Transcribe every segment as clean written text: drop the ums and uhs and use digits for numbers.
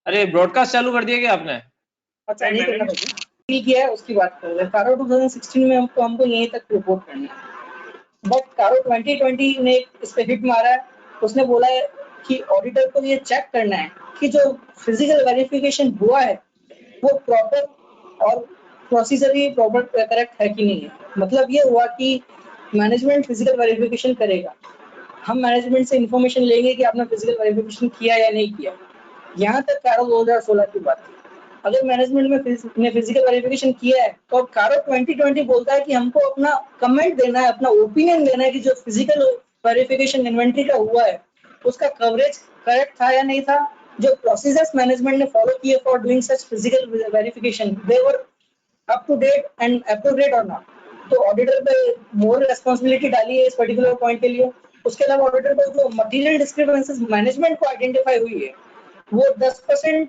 अरे ब्रॉडकास्ट चालू कर दिया क्या आपने? अच्छा नहीं करना भाई, ठीक किया है उसकी बात कर रहे हैं। कारो 2016 में हमको यहीं तक रिपोर्ट करना है, बट कारो 2020 ने इस पे हिट मारा है। उसने बोला है कि ऑडिटर को ये चेक करना है कि जो फिजिकल वेरिफिकेशन हुआ है वो प्रॉपर और प्रोसीजरली प्रॉपर करेक्ट है कि नहीं है। मतलब ये हुआ कि मैनेजमेंट फिजिकल वेरिफिकेशन करेगा, हम मैनेजमेंट से इंफॉर्मेशन लेंगे कि आपने फिजिकल वेरिफिकेशन किया या नहीं किया। यहाँ तक कारो 2016 की बात थी। अगर मैनेजमेंट में फिजिकल वेरिफिकेशन किया है तो अब कारो 2020 बोलता है कि हमको अपना कमेंट देना है, अपना ओपिनियन देना है कि जो फिजिकल वेरिफिकेशन इन्वेंट्री का हुआ है उसका कवरेज करेक्ट था या नहीं था, जो प्रोसीजर्स मैनेजमेंट ने फॉलो किए for doing such physical verification they were up to date and appropriate और नॉट। तो ऑडिटर पे मोर रिस्पांसिबिलिटी डाली है इस पर्टिकुलर पॉइंट के लिए। उसके अलावा ऑडिटर को जो मटेरियल डिस्क्रिपेंसीज मैनेजमेंट को आइडेंटिफाई हुई है वो 10%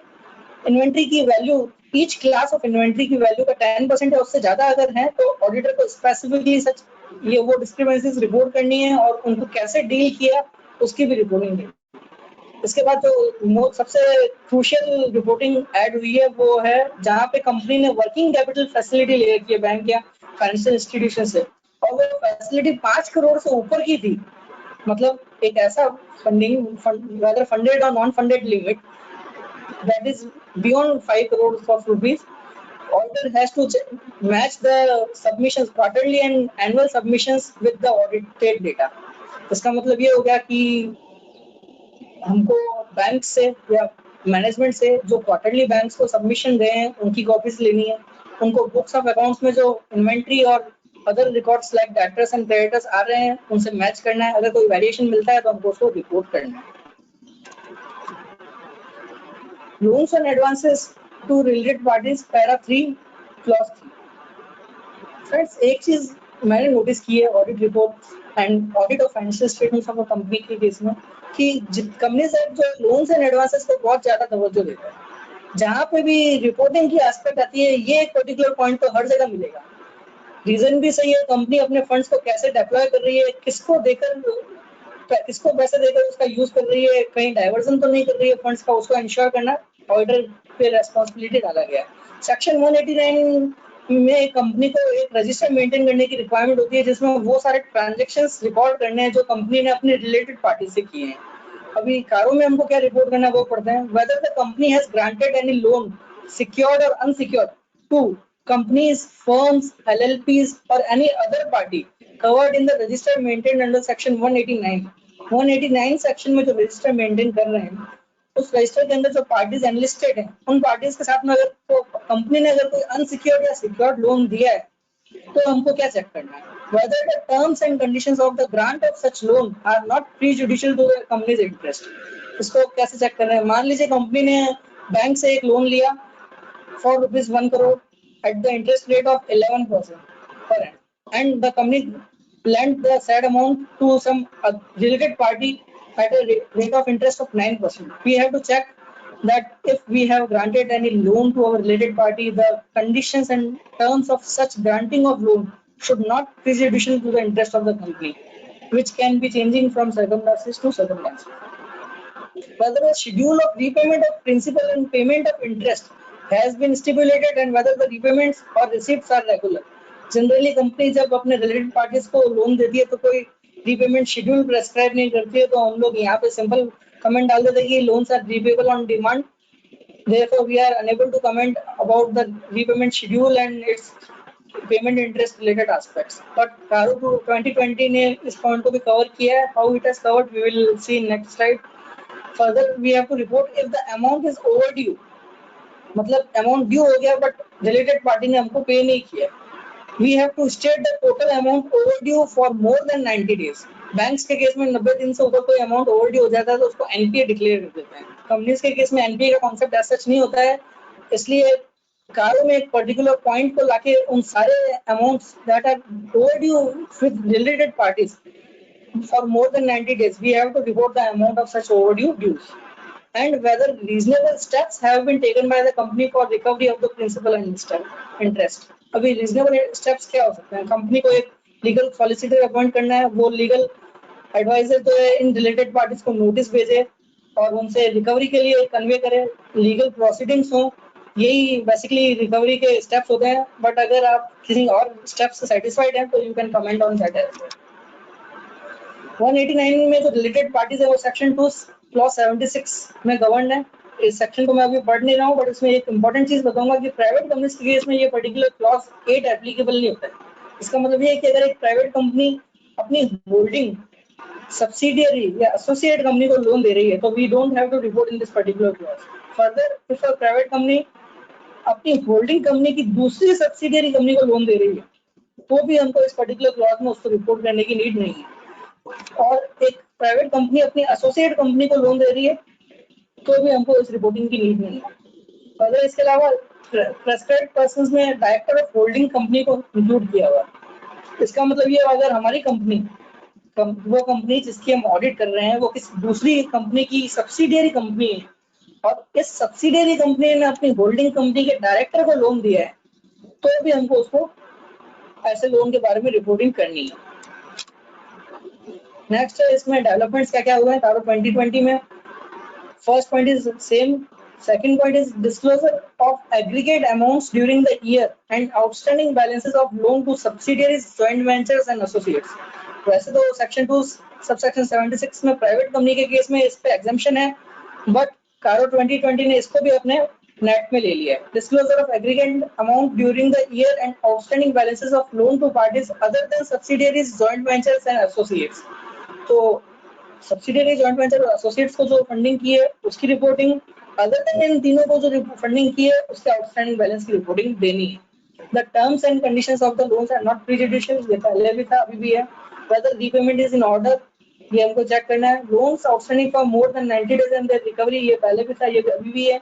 इन्वेंट्री की value, each class of inventory की वैल्यू का 10% या उससे ज्यादा अगर है तो ऑडिटर को स्पेसिफिकली सच ये वो डिस्क्रिपेंसीज रिपोर्ट करनी है और उनको कैसे डील किया उसकी भी रिपोर्टिंग है। इसके बाद जो सबसे क्रूशियल रिपोर्टिंग ऐड हुई है वो है जहां पे कंपनी ने वर्किंग कैपिटल फैसिलिटी ले रखी है बैंक या फाइनेंशियल इंस्टीट्यूशन से, और वो फैसिलिटी 5 करोड़ से ऊपर की थी। मतलब एक ऐसा फंडेड और non funded limit that is beyond 5 crores of rupees. Auditor has to match the submissions, quarterly and annual submissions with the audited data. इसका मतलब ये हो गया कि हमको बैंक से या मैनेजमेंट से जो क्वार्टरली बैंक्स को सबमिशन गए हैं उनकी कॉपीज लेनी है, उनको बुक्स ऑफ अकाउंट्स में जो इन्वेंट्री और other records like debtors and creditors आ रहे हैं उनसे मैच करना है। अगर कोई वेरिएशन मिलता है तो हमको उसको रिपोर्ट करना है। Loans and advances to related parties para 3 clause 3। Friends एक चीज मैंने नोटिस की है audit report and audit of financial statements of company के केस में कि कंपनी से जो लोन्स एंड एडवांसेस को बहुत ज्यादा तवज्जो देता है। जहां पे भी रिपोर्टिंग की एस्पेक्ट आती है ये एक पर्टिकुलर पॉइंट तो हर जगह मिलेगा। रीजन भी सही है, कंपनी अपने फंड्स को कैसे डिप्लॉय कर रही है, किसको देकर किसको पैसे देकर उसका यूज कर रही है, कहीं डाइवर्जन तो नहीं कर रही है फंड्स का, उसको इंश्योर करना ऑडिटर पे रेस्पॉन्सिबिलिटी डाला गया है। सेक्शन 189 में कंपनी को एक रजिस्टर मेंटेन करने की रिक्वायरमेंट होती है जिसमें वो सारे ट्रांजैक्शंस रिकॉर्ड करने हैं जो कंपनी ने अपने रिलेटेड पार्टी से किए हैं। अभी कारों में हमको क्या रिपोर्ट करना है वो पढ़ते हैं। Whether the company has granted any loan secured और unsecured to companies, firms, LLPs or any other party covered in the register maintained under section 189. 189 section में जो रजिस्टर मेंटेन कर रहे हैं उस रजिस्टर के अंदर जो पार्टीज एनलिस्टेड हैं उन पार्टीज के साथ में अगर तो कंपनी ने अगर कोई अनसिक्योर्ड या सिक्योर्ड लोन दिया है तो हमको क्या चेक करना है, whether the terms and conditions of the grant of such loan are not prejudicial to the company's interest. इसको कैसे चेक करना है? मान लीजिए कंपनी ने बैंक से एक लोन लिया for ₹1 crore at the interest rate of 11% per annum, and the company lent the said amount to some related party at a rate of interest of 9%. We have to check that if we have granted any loan to our related party, the conditions and terms of such granting of loan should not prejudicial to the interest of the company, which can be changing from circumstances to circumstances. Whether a schedule of repayment of principal and payment of interest has been stipulated and whether the repayments or receipts are regular. Generally company जब अपने related parties को loan देती है तो कोई repayment schedule prescribe नहीं करती है, तो हम लोग यहाँ पे सिंपल कमेंट डाल देते हैं कि loans are repayable on demand, therefore we are unable to comment about the repayment schedule and its payment interest related aspects. But Karo 2020 ने इस पॉइंट को भी कवर किया है। How it has covered we will see in next slide. Further we have to report if the amount is overdue, मतलब amount due हो गया but related party ने हमको पे नहीं किया। We have to state the total amount overdue for more than 90 days. Banks के case में 90 दिन से ऊपर कोई अमाउंट ओवरड्यू हो जाता है तो उसको एनपीए डिक्लेयर कर देते हैं। कंपनीज के केस में एनपीए का कॉन्सेप्ट ऐसा सच नहीं होता है, इसलिए कारों में एक पर्टिकुलर पॉइंट को लाके उन सारे amounts that are overdue with related parties for more than 90 days, we have to report the amount of such overdue dues and whether reasonable steps have been taken by the company for recovery of the principal and interest. अभी reasonable steps क्या हो सकते हैं? Company को एक legal solicitor appoint करना है, वो लीगल एडवाइजर जो है इन रिलेटेड पार्टीज को नोटिस भेजे और उनसे रिकवरी के लिए कन्वे करें, लीगल प्रोसीडिंग्स हो, यही बेसिकली रिकवरी के स्टेप्स होते हैं। बट अगर आप किसी और स्टेप्स से सेटिस्फाइड हैं तो you can comment on that as well. 189 में जो रिलेटेड पार्टीज है वो सेक्शन 2 क्लॉज 76 में गवर्न है। इस सेक्शन को मैं अभी पढ़ नहीं रहा हूँ, बट इसमें एक इंपॉर्टेंट चीज बताऊंगा कि प्राइवेट कंपनीज के केस में ये पर्टिकुलर क्लॉज 8 एप्लीकेबल नहीं होता है। इसका मतलब ये है कि अगर एक प्राइवेट कंपनी अपनी होल्डिंग सब्सिडियरी या एसोसिएट कंपनी को लोन दे रही है तो we don't have to report in this particular clause. Further, if a private company अपनी होल्डिंग कंपनी की दूसरी सब्सिडियरी कंपनी को लोन दे रही है तो भी हमको इस पर्टिकुलर क्लॉज में उसको रिपोर्ट करने की नीड नहीं है। और एक प्राइवेट कंपनी अपनी एसोसिएट कंपनी को लोन दे रही है तो भी हमको इस रिपोर्टिंग की नीड नहीं है। अगर इसके अलावा प्रेस्क्राइब्ड पर्संस में डायरेक्टर ऑफ होल्डिंग कंपनी को इंक्लूड किया हुआ। इसका मतलब ये अगर हमारी कंपनी वो कंपनी जिसकी हम ऑडिट कर रहे हैं वो किसी दूसरी कंपनी की सब्सिडियरी कंपनी है और इस सब्सिडियरी कंपनी ने अपनी होल्डिंग कंपनी के डायरेक्टर को लोन दिया है तो भी हमको उसको ऐसे लोन के बारे में रिपोर्टिंग करनी है। नेक्स्ट है इसमें डेवलपमेंट्स क्या क्या हुए हैं तारो 2020 में। First point is same, second point is disclosure of aggregate amounts during the year and outstanding balances of loan to subsidiaries, joint ventures and associates. वैसे तो सेक्शन 2 सबसेक्शन 76 में प्राइवेट कंपनी के case में इस पे exemption है, but कारो 2020 ने इसको भी अपने नेट में ले लिया है। Disclosure of aggregate amount during the year and outstanding balances of loan to parties other than subsidiaries, joint ventures and associates. तो सब्सिडियरी, जॉइंट वेंचर और एसोसिएट्स को जो फंडिंग की है उसकी रिपोर्टिंग, अदर देन इन तीनों को जो फंडिंग की है उसके आउटस्टैंडिंग बैलेंस की रिपोर्टिंग देनी है। The terms and conditions of the loans are not prejudicial, ये पहले भी था अभी भी है। Whether repayment is in order, ये हमको चेक करना है। Loans outstanding for more than 90 days and their recovery, ये पहले भी था, ये अभी भी है।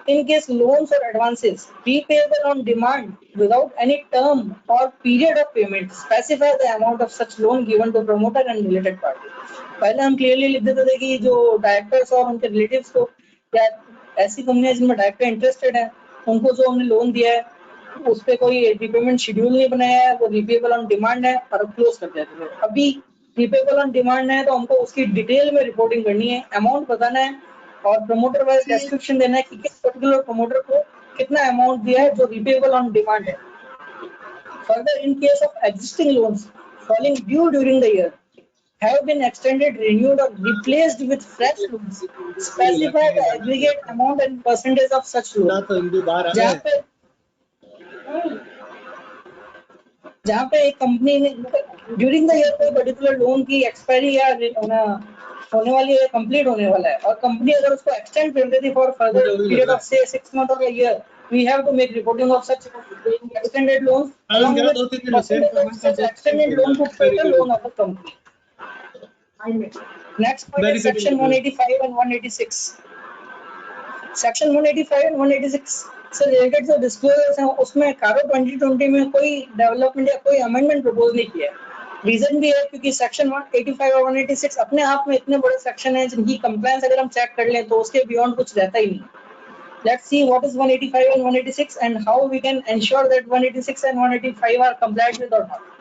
In case loans or advances repayable on demand without any term or period of payment, specify the amount of such loan given to promoter and related party. पहले हम क्लियरली लिख देते थे कि जो डायरेक्टर्स और उनके रिलेटिव्स को या ऐसी कंपनियां जिनमें डायरेक्टर इंटरेस्टेड है उनको जो हमने लोन दिया है उस पर कोई रिपेमेंट शेड्यूल नहीं बनाया है, वो रिपेबल ऑन डिमांड है और क्लोज कर देते थे। अभी रिपेबल ऑन डिमांड है तो हमको उसकी डिटेल में रिपोर्टिंग करनी है, अमाउंट बताना है और प्रमोटर वाइज डिस्क्रिप्शन देना है कि किस पर्टिकुलर प्रमोटर को कितना अमाउंट दिया है जो रिपेबल ऑन डिमांड है। Further, in case of existing loans falling due during the year have been extended, renewed or replaced with fresh loans, specify the aggregate amount and percentage of such loan। जहाँ पे एक company ने during the year कोई particular loan की expiry या होने वाली है, कंप्लीट होने वाला है और कंपनी अगर उसको एक्सटेंड कर देती फॉर फर्दर पीरियड ऑफ से 6 मंथ और a year, we have to make reporting of such extended loan along with percentage of such extended loan to total loan of the company। Next point is section 185 and 186। section 185 and 186 से related जो disclosures हैं उसमें कारो 2020 में कोई development या कोई amendment propose नहीं किया है। रीजन भी है क्योंकि सेक्शन 185 और 186 अपने आप में इतने बड़े सेक्शन हैं जिनकी कंप्लायंस अगर हम चेक कर लें तो उसके बियॉन्ड कुछ रहता ही नहीं। Let's see what is 185 and 186 and how we can ensure that 186 and 185 are complied with or not।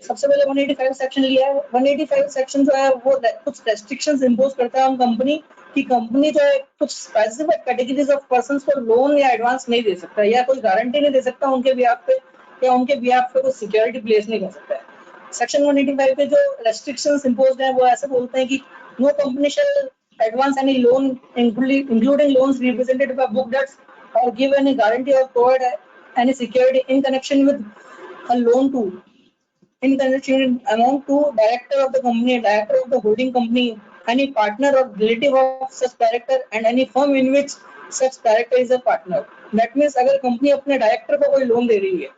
सबसे पहले 185 सेक्शन लिया है। 185 सेक्शन जो है वो कुछ रेस्ट्रिक्शंस इंपोज करता है ऑन कंपनी कि कंपनी जो है कुछ स्पेसिफिक कैटेगरीज ऑफ पर्संस को लोन या एडवांस नहीं दे सकता या कोई गारंटी नहीं दे सकता उनके बिहाफ पे या उनके बिहाफ पे कोई सिक्योरिटी प्लेस नहीं कर सकता है। सेक्शन 185 पे जो रेस्ट्रिक्शंस इंपोज्ड हैं वो ऐसे बोलते हैं कि no company shall advance any loan including loans represented by book debts और गिव एनी गारंटी और provide any security in connection with a loan to in connection amount to director of the company, director of the holding company, any partner or relative of such director and any firm in which such director is a partner। That means अगर company अपने director को कोई loan दे रही है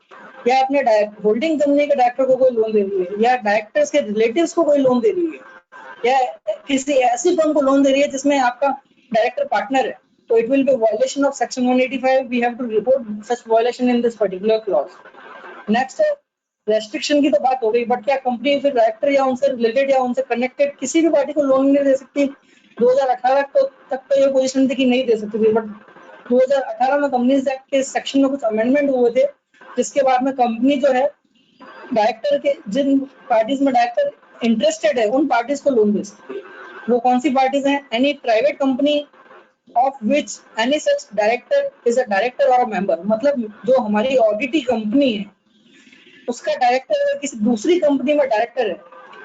या अपने holding company के डायरेक्टर को कोई लोन दे रही है या डायरेक्टर्स के रिलेटिव्स को कोई लोन दे रही है या किसी ऐसी फर्म को लोन दे रही है जिसमें आपका डायरेक्टर पार्टनर है तो it will be violation of section 185। We have to report such violation in this particular clause. Next है रेस्ट्रिक्शन की तो बात हो गई, बट क्या कंपनी फिर डायरेक्टर या उनसे रिलेटेड या उनसे कनेक्टेड किसी भी पार्टी को लोन नहीं दे सकती? 2018 तक तो ये पोजीशन थी कि नहीं दे सकती थी, बट 2018 में कंपनीज एक्ट के सेक्शन में कुछ अमेंडमेंट हुए थे जिसके बाद में कंपनी जो है डायरेक्टर के जिन पार्टीज में डायरेक्टर इंटरेस्टेड है उन पार्टीज को लोन दे सकती है। वो कौन सी पार्टीज हैं? Any private company of which any such director is a director और मेंबर, मतलब जो हमारी ऑडिटी कंपनी है उसका डायरेक्टर अगर किसी दूसरी कंपनी में डायरेक्टर है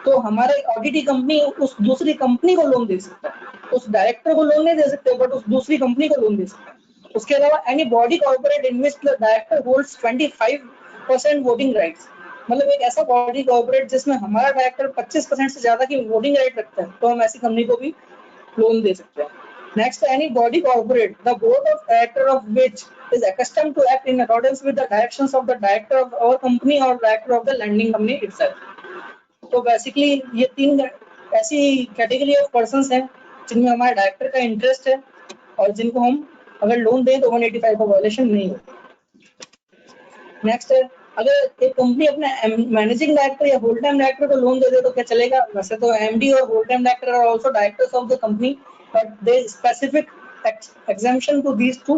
तो हमारे ऑडिटी कंपनी उस दूसरी कंपनी को लोन दे सकता है, उस डायरेक्टर को लोन नहीं दे सकते बट उस दूसरी कंपनी को लोन दे सकता है। उसके अलावा any body corporate in which the director holds 25% voting rights, मतलब एक ऐसा बॉडी कॉर्पोरेट जिसमें हमारा डायरेक्टर 25% से ज्यादा की वोटिंग राइट रखता है तो हम ऐसी कंपनी को भी लोन दे सकते हैं। Next, any body corporate, the board of director of which is accustomed to act in accordance with the directions of the director of our company or director of the lending company itself. तो basically ये तीन ऐसी category of persons हैं जिनमें हमारे director का interest है और जिनको हम अगर लोन दें तो 185 का वायलेशन नहीं होगा। नेक्स्ट है, अगर एक कंपनी अपने मैनेजिंग डायरेक्टर या होल टाइम डायरेक्टर को लोन दे दे तो क्या चलेगा? वैसे तो एमडी और whole time director are also directors of the company but they specific exemption to these two.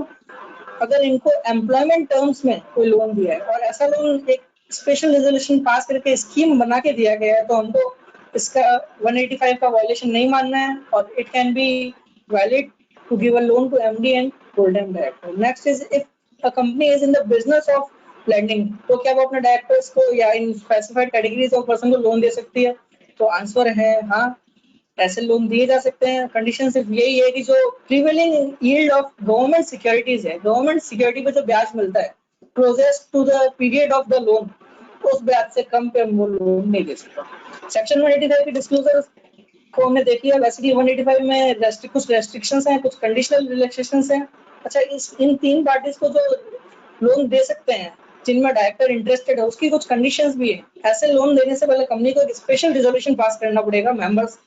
अगर इनको एम्प्लॉयमेंट टर्म्स में कोई लोन दिया है और ऐसा लोन एक स्पेशल रेजोल्यूशन पास करके स्कीम बना के दिया गया है तो हमको इसका 185 का वायलेशन नहीं मानना है और it can be valid to give a loan to MD and whole time director. Next is if a company is in the business of lending, तो क्या वो अपने डायरेक्टर्स को या in specified categories of person को loan दे सकती है? तो आंसर है हाँ, ऐसे लोन दिए जा सकते हैं। कंडीशन सिर्फ यही है कि जो prevailing yield of government securities है, गवर्नमेंट सिक्योरिटी पे जो ब्याज मिलता है closest to the period of the loan, उस ब्याज से कम पे वो लोन नहीं दे सकता। सेक्शन 185 की डिस्क्लोजर को हमने देखी है। वैसे 185 में कुछ रेस्ट्रिक्शंस हैं, कुछ कंडीशनल रिलैक्सेशंस हैं। अच्छा, इन तीन पार्टीज को जो लोन दे सकते हैं जिनमें डायरेक्टर इंटरेस्टेड है उसकी कुछ कंडीशंस भी है। ऐसे लोन देने से पहले कंपनी को एक स्पेशल रिजोल्यूशन पास करना पड़ेगा, मेंबर्स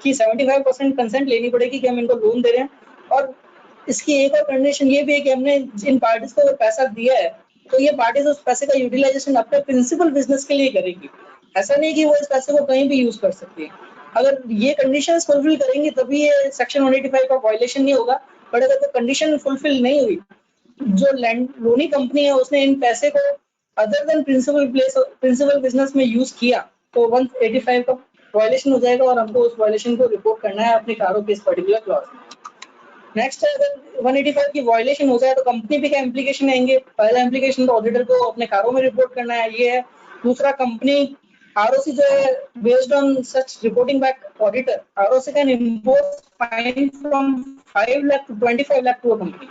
की 75% कंसेंट लेनी पड़ेगी कि हम इनको लोन दे रहे हैं। और इसकी एक और कंडीशन ये भी है कि हमने इन पार्टीज को अगर पैसा दिया है तो ये पार्टीज उस पैसे का यूटिलाइजेशन अपने प्रिंसिपल बिजनेस के लिए करेगी, ऐसा नहीं कि वो इस पैसे को कहीं भी यूज कर सकती है। अगर ये कंडीशंस फुलफिल करेंगे तभी ये सेक्शन 185 का वायलेशन नहीं होगा, बट अगर वो कंडीशन फुलफिल नहीं हुई, जो लोनी कंपनी है उसने इन पैसे को अदर देन प्रिंसिपल बिजनेस में यूज किया तो 185 का वायलेशन हो जाएगा और हमको उस वायलेशन को रिपोर्ट करना है अपने कारों के इस पर्टिकुलर क्लॉज में। नेक्स्ट है, अगर 185 की वायलेशन हो जाए तो कंपनी पे क्या इम्प्लीकेशन आएंगे? पहला इम्प्लीकेशन तो ऑडिटर को अपने कारों में रिपोर्ट करना है, ये है। दूसरा, कंपनी आरओसी जो है based on such reporting back auditor, ROC can impose fine from 5 lakh to 25 lakh to a company.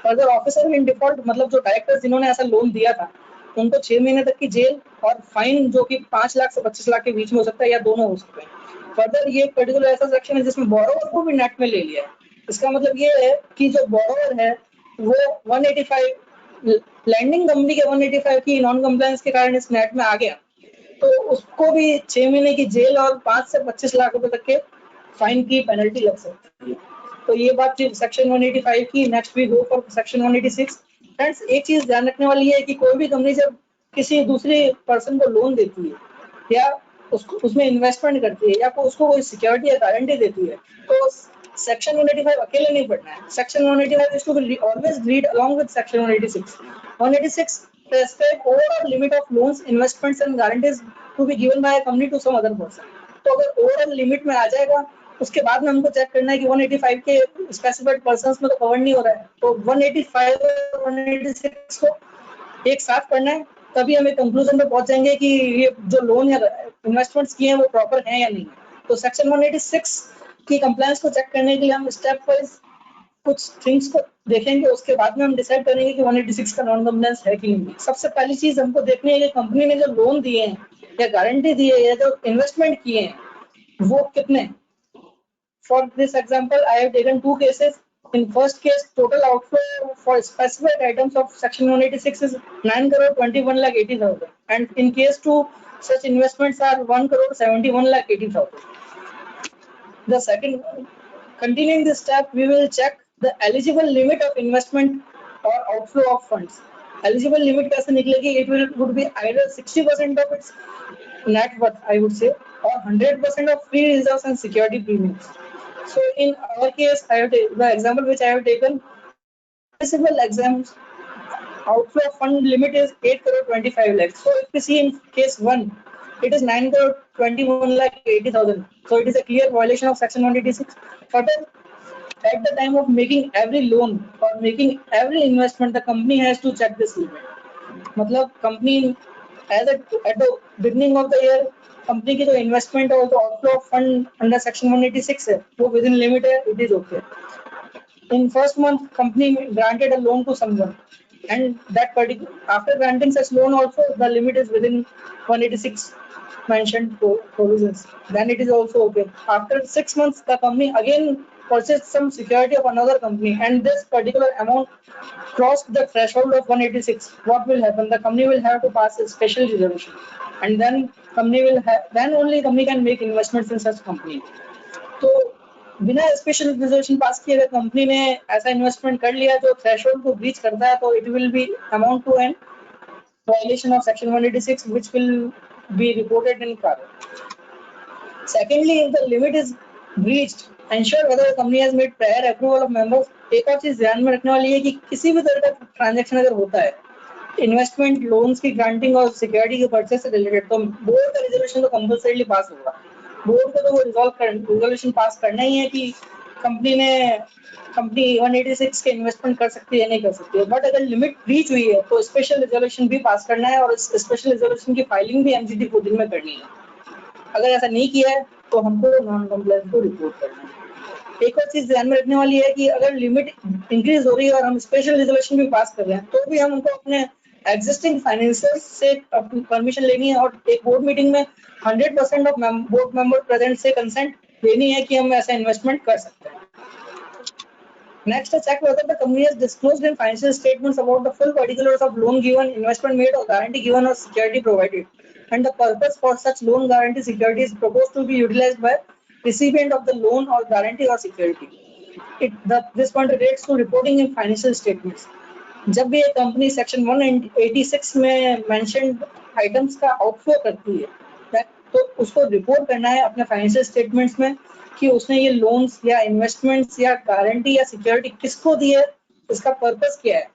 Further, officer in default, मतलब जो डायरेक्टर्स जिन्होंने ऐसा लोन दिया था उनको 6 महीने तक की जेल और फाइन जो कि 5 लाख से 25 लाख के बीच में हो सकता है या दोनों हो सकते हैं। फर्दर, ये पर्टिकुलर ऐसा सेक्शन है जिसमें बोरोवर को भी नेट में ले लिया है। इसका मतलब ये है कि जो बोरोवर है वो 185 लैंडिंग कंपनी के 185 की नॉन कंप्लायंस के कारण इस नेट में आ गया तो उसको भी 6 महीने की जेल और 5 से 25 लाख रुपए तक के फाइन की पेनल्टी लग सकती है। तो ये बात थी सेक्शन 185 की। Next we go for section 186। Friends, एक चीज ध्यान रखने वाली है कि कोई भी कंपनी जब किसी दूसरे पर्सन को लोन देती है या उसमें इन्वेस्टमेंट करती है या उसको कोई सिक्योरिटी या गारंटी देती है तो सेक्शन 185 अकेले नहीं पढ़ना है। Section 185 is to be always read along with section 186. 186 prescribe overall limit of loans, investments and guarantees to be given by a company to some other person. तो अगर ओवरऑल लिमिट में आ जाएगा उसके बाद में हमको चेक करना है कि 185 के स्पेसिफाइड पर्संस में तो कवर नहीं हो रहा है, तो 185 और 186 को एक साथ पढ़ना है, तभी हम एक कंक्लूजन पे पहुंच जाएंगे कि ये जो लोन या इन्वेस्टमेंट्स किए हैं वो प्रॉपर हैं या नहीं। तो सेक्शन 186 की कंप्लायंस को चेक करने के लिए हम स्टेप वाइज कुछ थिंग्स को देखेंगे, उसके बाद में हम डिसाइड करेंगे कि 186 का नॉन कंप्लायंस है कि नहीं। सबसे पहली चीज हमको देखनी है कि कंपनी ने जो लोन दिए हैं या गारंटी दी है या जो इन्वेस्टमेंट किए हैं वो कितने। For this example, I have taken two cases. In first case, total outflow for specified items of section 186 is 9 crore 21 lakh 80,000, and in case 2, such investments are 1 crore 71 lakh 80,000. The second, continuing this step, we will check the eligible limit of investment or outflow of funds. Eligible limit कैसे निकलेगी? It would be either 60% of its net worth, I would say, or 100% of free reserves and security premiums. So in our case, the example which I have taken, municipal exams outflow fund limit is 8 crore 25 lakhs. So if we see in case 1, it is 9,21,80,000. So it is a clear violation of section 186. But at the time of making every loan or making every investment, the company has to check this limit. मतलब company at the beginning of the year company की जो investment है वो तो outflow of fund under section 186 है, वो with in limit है, it is okay. In first month, company granted a loan to someone, and that particular after granting such loan also the limit is within 186 mentioned provisions. Then it is also okay. After 6 months, the company again purchased some security of another company, and this particular amount crossed the threshold of 186. What will happen? The company will have to pass a special resolution, and then only company can make investments in such company. तो बिना special resolution pass किए अगर company ने ऐसा investment कर लिया जो threshold को ब्रीच करता है तो it will be amount to an violation of section 186 which will be reported in कार्य. Secondly, if the limit is breached, ensure whether the company has made prior approval of members. एक और चीज ध्यान में रखने वाली है कि किसी भी तरह का ट्रांजैक्शन अगर होता है इन्वेस्टमेंट, लोन्स की ग्रांटिंग और सिक्योरिटी के परचेज से रिलेटेड, तो बोर्ड का रिजोल्यूशन तो कंपलसरीली पास होगा. बोर्ड को तो वो रिजोल्यूशन पास करना ही है कि कंपनी 186 के इन्वेस्टमेंट कर सकती है नहीं कर सकती है. बट अगर लिमिट रीच हुई है तो स्पेशल रिजोल्यूशन भी पास करना है और इस स्पेशल रिजोल्यूशन की फाइलिंग भी एमजीटी 14 में करनी है. अगर ऐसा नहीं किया है तो हमको नॉन कंप्लायंस को रिपोर्ट करना है. एक और चीज ध्यान में रखने वाली है कि अगर लिमिट इंक्रीज हो रही है और हम स्पेशल रिजोल्यूशन भी पास कर रहे हैं तो भी हम उनको अपने एग्जिस्टिंग फाइनेंशियर्स से परमिशन लेनी है और एक बोर्ड मीटिंग में 100% ऑफ बोर्ड मेंबर प्रेजेंट से कंसेंट लेनी है कि हम ऐसा इन्वेस्टमेंट कर सकते हैं. Next, check whether the company has disclosed in financial statements about the full particulars of loan given, investment made, or guarantee given, or security provided, and the purpose for such loan, guarantee, security is proposed to be utilized by recipient of the loan or guarantee or security. This point relates to reporting in financial statements. जब भी एक company section 186 में mentioned items का outflow करती है तो उसको report करना है अपने फाइनेंशियल स्टेटमेंट्स में कि उसने ये लोन्स या इन्वेस्टमेंट्स या गारंटी या सिक्योरिटी किसको दी है, इसका पर्पस क्या है,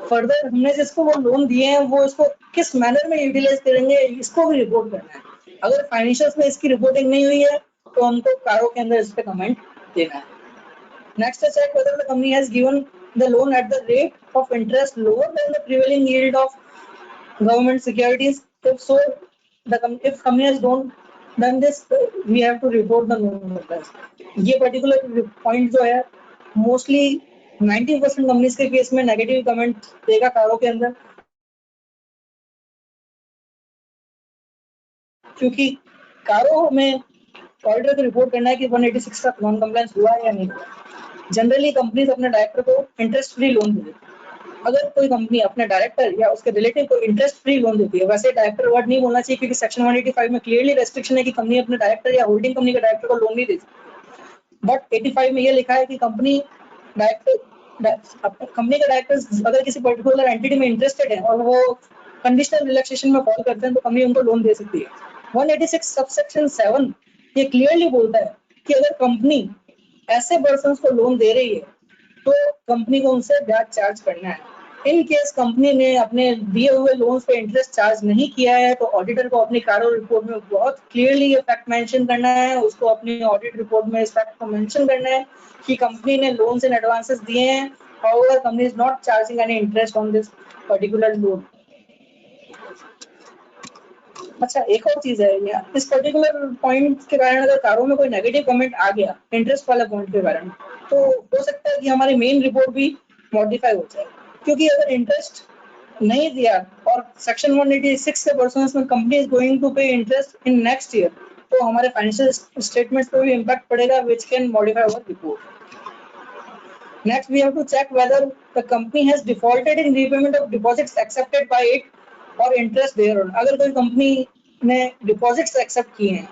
फर्दर हमने जिसको वो लोन दिए हैं वो इसको किस मैनर में यूटिलाइज करेंगे, इसको भी रिपोर्ट करना है. अगर फाइनेंशियल्स में इसकी रिपोर्टिंग नहीं हुई है तो हमको कारो के अंदर इस पे कमेंट देना है. Next, check whether the company has given the loan at the rate of interest lower than the prevailing yield of government securities. If so, if company has done this, we have to report the non-compliance. ये particular point जो है mostly 90% companies के case में negative comment देगा कारो के अंदर, क्योंकि कारो में ऑडिटर को रिपोर्ट करना है कि 186 का नॉन कंप्लायंस हुआ है या नहीं हुआ. जनरली कंपनीज अपने डायरेक्टर को इंटरेस्ट फ्री लोन देती है. अगर कोई कंपनी अपने डायरेक्टर या उसके रिलेटिव को इंटरेस्ट फ्री लोन देती है, वैसे डायरेक्टर वर्ड नहीं बोलना चाहिए क्योंकि सेक्शन 185 में क्लियरली रेस्ट्रिक्शन है कि कंपनी अपने डायरेक्टर या होल्डिंग कंपनी के डायरेक्टर को लोन नहीं दे सकती. बट 85 में ये लिखा है कि कंपनी के डायरेक्टर्स अगर किसी पर्टिकुलर एंटिटी में इंटरेस्टेड है और वो कंडीशनल रिलैक्सेशन में फॉल करते हैं तो कंपनी उनको लोन दे सकती है. 186 सबसेक्शन 7 ये क्लियरली बोलता है कि अगर कंपनी ऐसे पर्सन को लोन दे रही है तो कंपनी को उनसे ब्याज चार्ज करना है. इन केस कंपनी ने अपने दिए हुए लोन्स पे इंटरेस्ट चार्ज नहीं किया है तो ऑडिटर को अपनी कारो रिपोर्ट में बहुत क्लियरली ये फैक्ट मेंशन करना है, उसको अपनी ऑडिट रिपोर्ट में इस फैक्ट को मेंशन करना है कि कंपनी ने लोन्स एंड एडवांसेस दिए हैं, however company is not charging any interest on this particular loan. अच्छा, एक और चीज है, इस पर्टिकुलर पॉइंट के कारण अगर कारो में कोई नेगेटिव कमेंट आ गया इंटरेस्ट वाला पॉइंट के कारण तो हो सकता है कि हमारी मेन रिपोर्ट भी मॉडिफाई हो जाए, क्योंकि अगर इंटरेस्ट नहीं दिया और सेक्शन 186 के पर्सन्स में company is going to pay interest in next year तो हमारे फाइनेंशियल स्टेटमेंट्स पे भी इम्पैक्ट पड़ेगा which can modify our report. Next, we have to check whether the company has defaulted in repayment of deposits accepted by it और interest thereon. अगर कोई company ने deposits accept किए हैं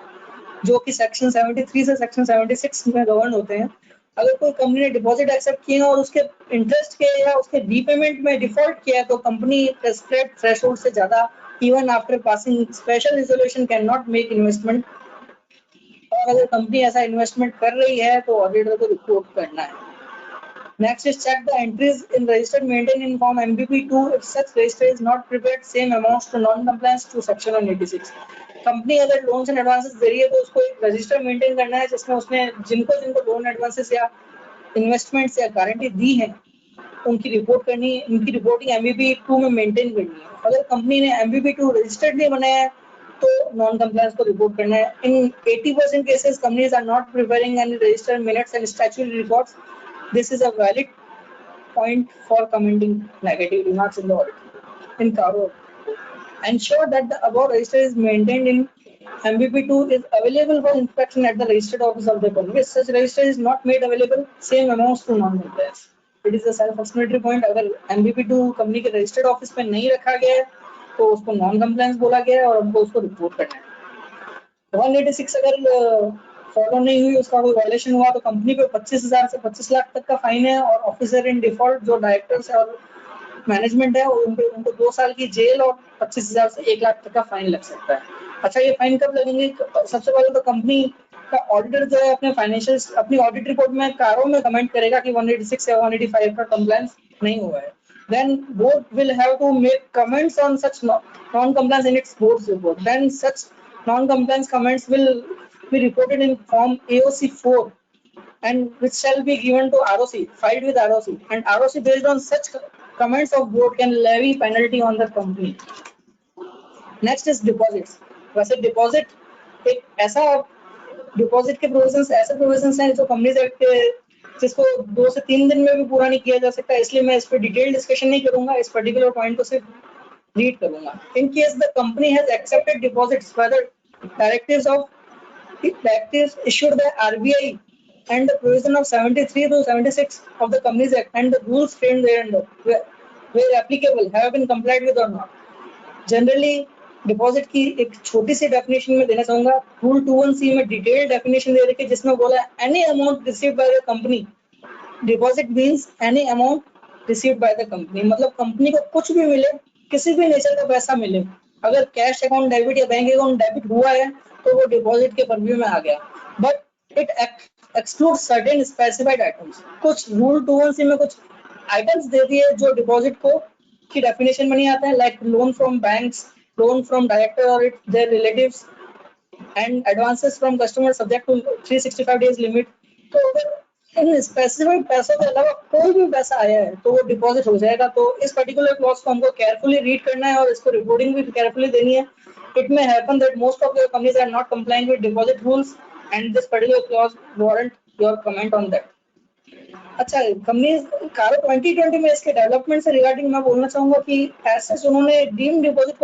जो कि सेक्शन 73 से सेक्शन 76 में गवर्न होते हैं, अगर कोई कंपनी ने डिपॉजिट एक्सेप्ट किए हैं और उसके इंटरेस्ट के या उसके रीपेमेंट में डिफॉल्ट किया है तो कंपनी प्रेस्क्राइब्ड थ्रेशोल्ड से ज्यादा even after passing special resolution can not make investment. और अगर कंपनी ऐसा इन्वेस्टमेंट कर रही है तो ऑडिटर को रिपोर्ट करना है. Next is check the entries in register maintained in form MBP2. If such register is not prepared, same amounts to non-compliance to section 186. Company अगर लोन्स एंड एडवांसेस दे रही है तो उसको एक रजिस्टर मेंटेन करना है जिसमें उसने जिनको जिनको लोन एडवांसेस या इन्वेस्टमेंट्स या गारंटी दी है उनकी रिपोर्ट करनी है, उनकी रिपोर्टिंग MBP2 में मेंटेन करनी है। अगर कंपनी ने MBP2 रजिस्टर्ड नहीं बनाया है तो नॉन कंप्लायंस को रिपोर्ट करना है। In 80% cases companies are not preparing any registered minutes and statutory records. This is a valid point for commenting negative remarks in the audit. In Caro, ensure that the above register is maintained in MBP2 is available for inspection at the registered office of the company. If such register is not made available, same amounts to non-compliance. It is a self-explanatory point. अगर MBP2 company के registered office में नहीं रखा गया है तो उसको non compliance बोला गया है और हमको उसको रिपोर्ट करना है। 186 अगर फॉलो नहीं हुई, उसका कोई वायलेशन हुआ तो कंपनी पे 25,000 से 25 लाख तक का फाइन है और ऑफिसर इन डिफॉल्ट जो डायरेक्टर्स है और मैनेजमेंट है उनको 2 साल की जेल और 25,000 से 1 लाख तक का फाइन लग सकता है। अच्छा, ये फाइन कब लगेंगे? सबसे पहले तो कंपनी का ऑडिटर जो है अपने फाइनेंशियल अपनी ऑडिट रिपोर्ट में कारों में कमेंट करेगा कि 186 या 185 का कंप्लायंस नहीं हुआ है। Then board will have to make comments on such non-compliance in its board's report. Then such non-compliance comments will be reported in form AOC4 and which shall be given to ROC, filed with ROC, and ROC based on such comments of board can levy penalty on the company. Next is deposits. वैसे deposit एक ऐसा deposit के provisions ऐसे provisions हैं जो companies act के जिसको 2 से 3 दिन में भी पूरा नहीं किया जा सकता, इसलिए मैं इस पर डिटेल डिस्कशन नहीं करूंगा, इस पर्टिकुलर पॉइंट को सिर्फ रीड करूंगा। In case the company has accepted deposits whether directives of directives issued by RBI and the provision of 73 to 76 of the Companies Act and the rules framed thereunder where applicable have been complied with or not. Generally deposit की एक छोटी सी definition में देना चाहूंगा। Rule 21C में detail definition दे रखी है जिसमें बोला any amount received by the company. Deposit means any amount received by the company, मतलब कंपनी को कुछ भी मिले, किसी भी नेचर का पैसा मिले, अगर कैश अकाउंट डेबिट या बैंक अकाउंट डेबिट हुआ है तो वो डिपॉजिट के परव्यू में आ गया। But it exclude certain specified items. कुछ रूल 21C में कुछ आइटम्स दे दिए जो डिपॉजिट को की डेफिनेशन में नहीं आता है, like loan from banks, loan from director or their relatives and advances from customer subject to 365 days limit। तो अगर इन स्पेसिफिक पैसों के अलावा कोई भी पैसा आया है तो वो डिपॉजिट हो जाएगा। तो इस पर्टिकुलर क्लॉज को हमको केयरफुली रीड करना है और इसको रिपोर्टिंग भी केयरफुली देनी है। It may happen that most of your companies are not complying with deposit rules and this particular clause warrant your comment on that. अच्छा, कंपनी कारो 2020 में इसके डेवलपमेंट से रिगार्डिंग मैं बोलना चाहूंगा कि ऐसे उन्होंने डीम डिपॉजिट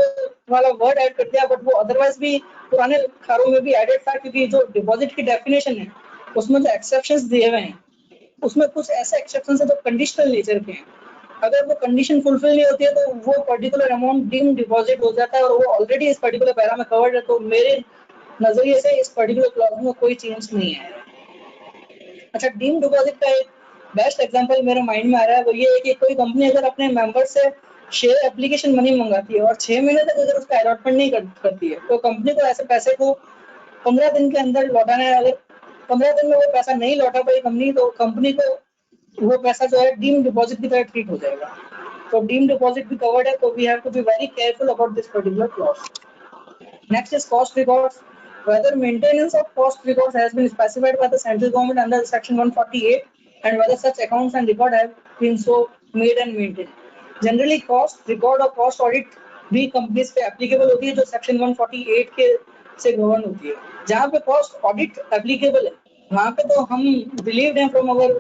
वाला वर्ड ऐड कर दिया, बट वो अदरवाइज भी पुराने कारों में भी एडेड था, क्योंकि जो डिपॉजिट की डेफिनेशन है उसमें जो एक्सेप्शंस दिए हुए हैं उसमें कुछ ऐसे एक्सेप्शंस है जो कंडीशनल नेचर के हैं। अगर वो कंडीशन फुलफिल नहीं होती है तो वो पर्टिकुलर अमाउंट डीम डिपॉजिट हो जाता है और वो ऑलरेडी इस पर्टिकुलर पैरा में कवर्ड है। तो मेरे नजरिए से इस पर्टिकुलर क्लॉज में कोई चेंज नहीं है। अच्छा, डीम डिपॉजिट का एक बेस्ट एग्जांपल मेरे माइंड में आ रहा है, वो ये है कि कोई कंपनी अगर अपने मेंबर से शेयर एप्लीकेशन मनी मंगाती है और 6 महीने तक अगर उसका अलॉटमेंट नहीं करती है तो कंपनी को ऐसे पैसे को 15 दिन के अंदर लौटाना है। अगर 15 दिन में वो पैसा नहीं लौटा पाई कंपनी तो कंपनी को वो पैसा जो है डीम डिपॉजिट की तरह ट्रीट हो जाएगा। तो डीम डिपॉजिट भी कवर्ड है, तो we have to be very careful about this particular clause. Next is cost records. Whether maintenance of cost records has been specified by the central government under section 148 and whether such accounts and record have been so made and maintained. Generally cost record और cost audit भी companies पे applicable होती है जो section 148 के से govern होती है। जहाँ पे कॉस्ट ऑडिट एप्लीकेबल है वहाँ पे तो हम रिलीव्ड हैं from our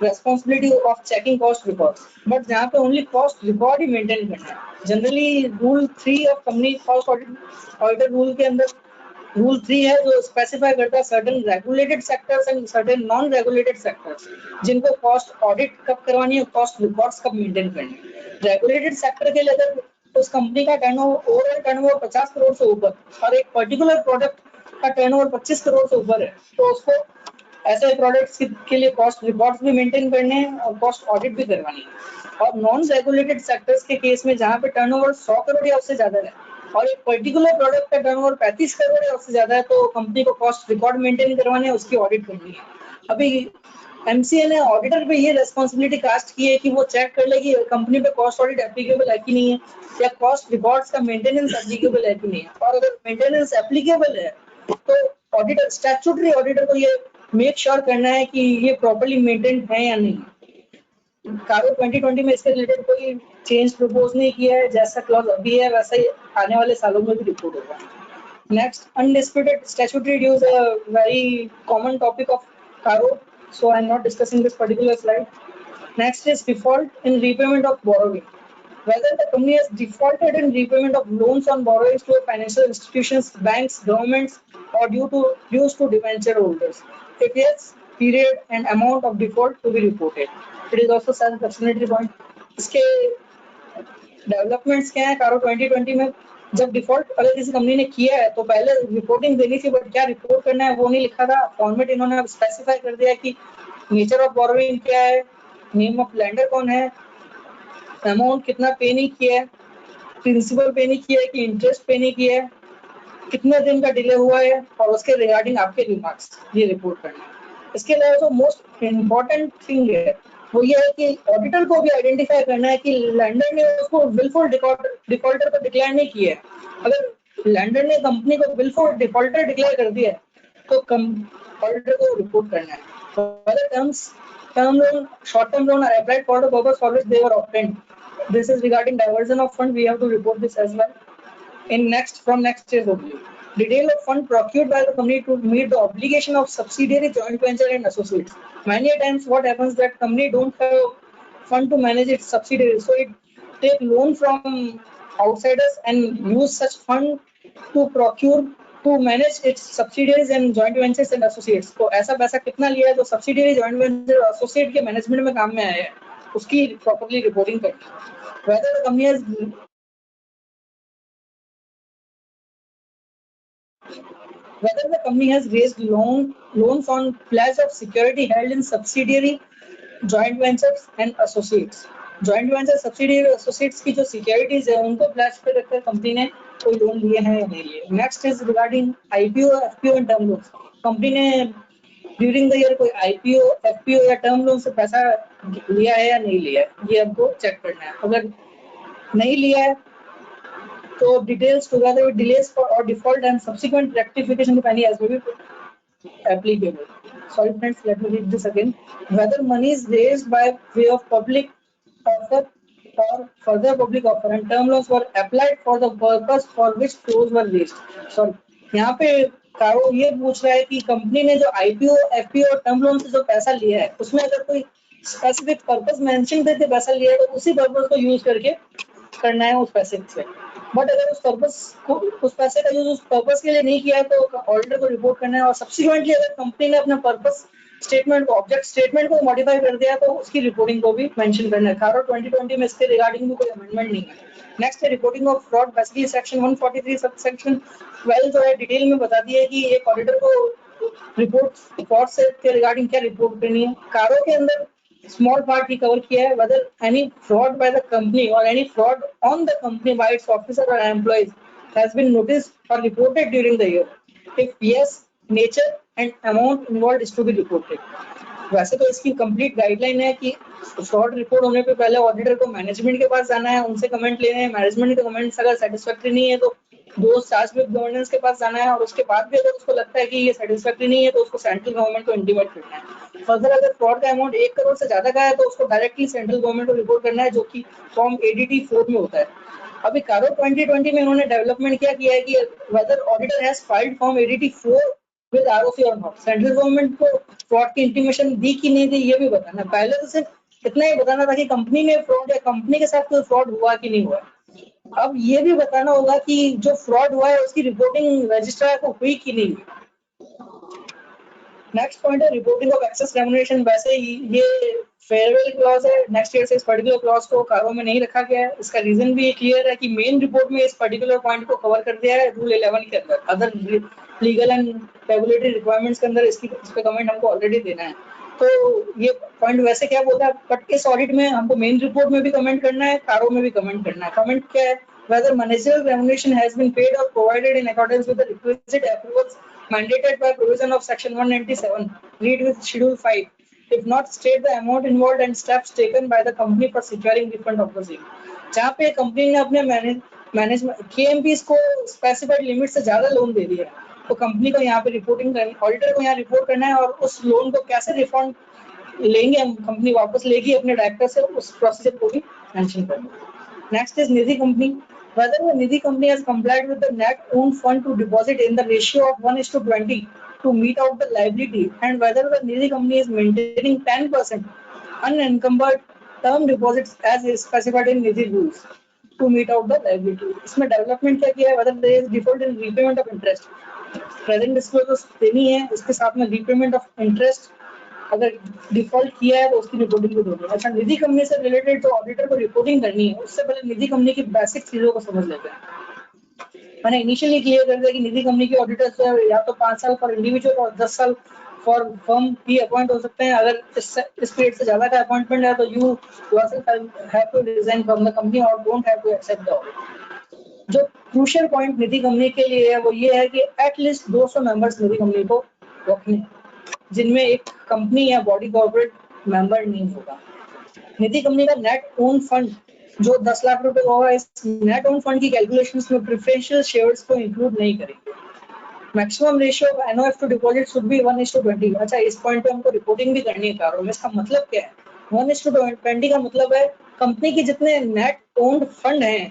responsibility of checking cost records, but जहाँ पे only cost record ही maintain करना है। Generally rule 3 of company cost audit rule के अंदर rule 3 है जो specify करता है certain regulated sectors and certain non regulated sectors जिनको cost audit कब करवानी है, cost records कब maintain करनी है। regulated sector के लिए अगर उस कंपनी का टर्नओवर ओवरऑल टर्नओवर 50 करोड़ से ऊपर और एक पर्टिकुलर प्रोडक्ट का टर्नओवर 25 करोड़ से ऊपर है तो उसको ऐसे प्रोडक्ट्स के लिए कॉस्ट रिकॉर्ड्स भी मेंटेन करने हैं और कॉस्ट ऑडिट भी करवानी है। और नॉन रेगुलेटेड सेक्टर्स के केस में जहाँ पे टर्नओवर 100 करोड़ या उससे ज्यादा है और एक पर्टिकुलर प्रोडक्ट का टर्नओवर 35 करोड़ या उससे ज्यादा है तो कंपनी को कॉस्ट रिकॉर्ड मेंटेन करवाने है, उसकी ऑडिट करनी है। अभी एमसीए ने ऑडिटर पे ये रेस्पॉन्सिबिलिटी कास्ट की है कि वो चेक कर ले कि कंपनी पे कॉस्ट ऑडिट एप्लीकेबल है कि नहीं है, या कॉस्ट रिकॉर्ड्स का मेंटेनेंस एप्लीकेबल है कि नहीं है। और अगर मेंटेनेंस एप्लीकेबल है तो ऑडिटर, स्टैट्यूटरी ऑडिटर को ये मेक श्योर करना है कि ये प्रॉपर्ली मेंटेन है या नहीं। कारो 2020 में इसके रिलेटेड कोई चेंज प्रपोज नहीं किया है, जैसा क्लॉज अभी है वैसा ही आने वाले सालों में भी रिपोर्ट होगा। Next, undisputed statutory dues, a very common topic of Caro, so I'm not discussing this particular slide. Next is default in repayment of borrowing. Whether the company has defaulted in repayment of loans on borrowings to financial institutions, banks, governments, or dues to debenture holders. If yes, period and amount of default to be reported. It is also self-explanatory point. इसके developments क्या है कारो 2020 में? जब default अगर किसी company ने किया है तो पहले रिपोर्टिंग देनी थी, बट क्या रिपोर्ट करना है वो नहीं लिखा था। फॉर्मेट इन्होंने स्पेसिफाई कर दिया कि नेचर ऑफ बोरोइंग क्या है, नेम ऑफ लेंडर कौन है, अमाउंट कितना पे नहीं किया है, प्रिंसिपल पे नहीं किया है कि इंटरेस्ट पे नहीं किया है, कितने दिन का डिले हुआ है, और उसके रिगार्डिंग आपके रिमार्क्स ये रिपोर्ट करना है। इसके अलावा जो मोस्ट इम्पोर्टेंट थिंग है वो ये है कि ऑडिटर को भी आइडेंटिफाई करना है कि लैंडर ने उसको विलफुल डिफॉल्टर को डिक्लेयर नहीं किया है। अगर लैंडर ने कंपनी को विलफुल डिफॉल्टर डिक्लेयर कर दिया है तो ऑडिटर को रिपोर्ट करना है। Whether term loan, short term loan are applied for the purpose for which they were obtained. This is regarding diversion of fund. We have to report this as well. From next year's overview. Detail of fund procured by the company to meet the obligation of subsidiary, joint venture and associates. Many times what happens that company don't have fund to manage its subsidiaries, so it take loan from outsiders and use such fund to procure to manage its subsidiaries and joint ventures and associates. तो ऐसा पैसा कितना लिया है तो subsidiary, joint venture और associate के management में काम में आया है, उसकी properly reporting करनी है। Whether the company has raised loans on pledge of security held in subsidiary, joint ventures and associates. Joint venture, subsidiary, associates की जो securities है उनको pledge पे रखकर कंपनी ने कोई लोन लिए हैं या नहीं लिए। Next is regarding IPO, FPO and term loans. Company ने ड्यूरिंग द ईयर कोई IPO, FPO या टर्म लोन से पैसा लिया है या नहीं लिया है, ये हमको चेक करना है। अगर नहीं लिया है तो details together with delays for or default and subsequent rectification if any as may be applicable. Sorry friends, let me read this again. Whether money is raised by way of public offer or further public offer and term loans were applied for the purpose for which flows were raised. Sorry, यहाँ पे कारो ये पूछ रहा है कि company ने जो IPO, FPO और टर्म लोन से जो पैसा लिया है उसमें अगर कोई स्पेसिफिक पर्पस मेंशन करके पैसा लिया है तो उसी पर्पस को यूज करके करना है उस पैसे से। बट अगर उस पैसे का यूज उस पर्पस के लिए नहीं किया है तो ऑडिटर को रिपोर्ट करना है। और सब्सिक्वेंटली अगर कंपनी ने अपना पर्पस स्टेटमेंट को, ऑब्जेक्ट स्टेटमेंट को मॉडिफाई कर दिया तो उसकी रिपोर्टिंग को भी मेंशन करना है। कारो 2020 में इसके रिगार्डिंग भी कोई अमेंडमेंट नहीं है। नेक्स्ट है reporting of fraud. Basically section 143 sub section 12 जो है डिटेल में बता दिया है कि एक ऑडिटर को रिपोर्ट फ्रॉड से के रिगार्डिंग क्या रिपोर्ट करनी है। कारो के अंदर small part he cover किया है, whether any fraud by the company or any fraud on the company by its officer or employees has been noticed or reported during the year. If yes, nature and amount involved is to be reported. वैसे तो इसकी complete guideline है कि fraud report होने पे पहले auditor को management के पास जाना है, उनसे कमेंट लेने हैं। मैनेजमेंट के कमेंट्स अगर सेटिस्फैक्टरी नहीं है तो दो चार्ज विद गवर्नेंस के पास जाना है, और उसके बाद भी अगर उसको लगता है कि ये सेटिस्फैक्टरी नहीं है तो उसको सेंट्रल गवर्नमेंट को इंटीमेट करना है। फर्दर अगर फ्रॉड का अमाउंट 1 करोड़ से ज्यादा का है तो उसको डायरेक्टली सेंट्रल गवर्नमेंट को रिपोर्ट करना है, जो कि फॉर्म ADT 4 में होता है। अभी कारो 2020 में इन्होंने डेवलपमेंट क्या किया है कि whether auditor has filed form ADT 4 with ROC और नॉट। सेंट्रल गवर्नमेंट को फ्रॉड की इंटीमेशन दी कि नहीं दी ये भी बताना। पहले तो सिर्फ इतना ही बताना था कि कंपनी में फ्रॉड या कंपनी के साथ कोई फ्रॉड हुआ कि नहीं हुआ। अब ये भी बताना होगा कि जो फ्रॉड हुआ है उसकी रिपोर्टिंग रजिस्ट्रार को हुई कि नहीं हुई। नेक्स्ट पॉइंट है रिपोर्टिंग ऑफ एक्सेस रेम्युनरेशन। वैसे ये फेयरवेल क्लॉज है, नेक्स्ट ईयर से इस पर्टिकुलर क्लॉज को कारो में नहीं रखा गया है। इसका रीजन भी क्लियर है कि मेन रिपोर्ट में इस पर्टिकुलर पॉइंट को कवर कर दिया है रूल 11 के अंदर। Other legal and regulatory requirements के अंदर इस पे कमेंट हमको ऑलरेडी देना है। तो ये पॉइंट वैसे क्या बोलता है, बट इस ऑडिट में हमको मेन रिपोर्ट में भी कमेंट करना है, कारो में भी कमेंट करना है। कमेंट क्या है, whether managerial remuneration has been paid or provided in accordance with the requisite approvals mandated by provision of section 197, read with schedule 5. if not state the amount involved and steps taken by the company for securing refund of the same. जहाँ पे company ने अपने management KMPs को specified limit से ज्यादा loan दे दिया है, तो कंपनी को यहाँ पे रिपोर्टिंग करनी, ऑडिटर को यहाँ रिपोर्ट करना है और उस लोन को कैसे रिफंड लेंगे हम, कंपनी वापस लेगी अपने डायरेक्टर से, उस प्रोसीजर को भी मेंशन करना। Next is Nidhi company, whether the Nidhi company has complied with the net owned fund to deposit in the ratio of 1:20 to meet out the liability, and whether the Nidhi company is maintaining 10% unencumbered term deposits as is specified in Nidhi rules to meet out the liability. इसमें development क्या किया है, whether there is default in repayment of interest, present disclosures देनी है, इसके साथ में repayment of interest, अगर डिफॉल्ट किया है तो उसकी रिपोर्टिंग भी होनी है। अच्छा, निधि कंपनी से रिलेटेड जो ऑडिटर को रिपोर्टिंग करनी है, उससे पहले निधि कंपनी की बेसिक चीजों को समझ लेते हैं। मैंने इनिशियली क्लियर कर दिया कि निधि कंपनी के ऑडिटर या तो 5 साल फॉर इंडिविजुअल और 10 साल फॉर फर्म भी अपॉइंट हो सकते हैं। अगर इस पीरियड से ज्यादा का अपॉइंटमेंट है तो you yourself have to resign from the company और don't have to accept the audit. जो क्रूशियल पॉइंट निधि कंपनी के लिए है वो ये है कि एटलीस्ट 200 मेंबर्स निधि कंपनी को रखने, जिनमें एक कंपनी या बॉडी कॉर्पोरेट मेंबर नहीं होगा। निधि कंपनी का नेट ओन फंड जो 10 लाख रुपए का होगा, इस नेट ओन फंड की कैलकुलेशंस में प्रेफरेंशियल शेयर्स को इंक्लूड नहीं करेंगे। Maximum ratio of NOF to deposit should be 1:20। अच्छा, इस पॉइंट पे हमको रिपोर्टिंग भी करनी है कारों में। इसका मतलब क्या है? 1:20 का मतलब है कंपनी की जितने नेट ओन्ड फंड हैं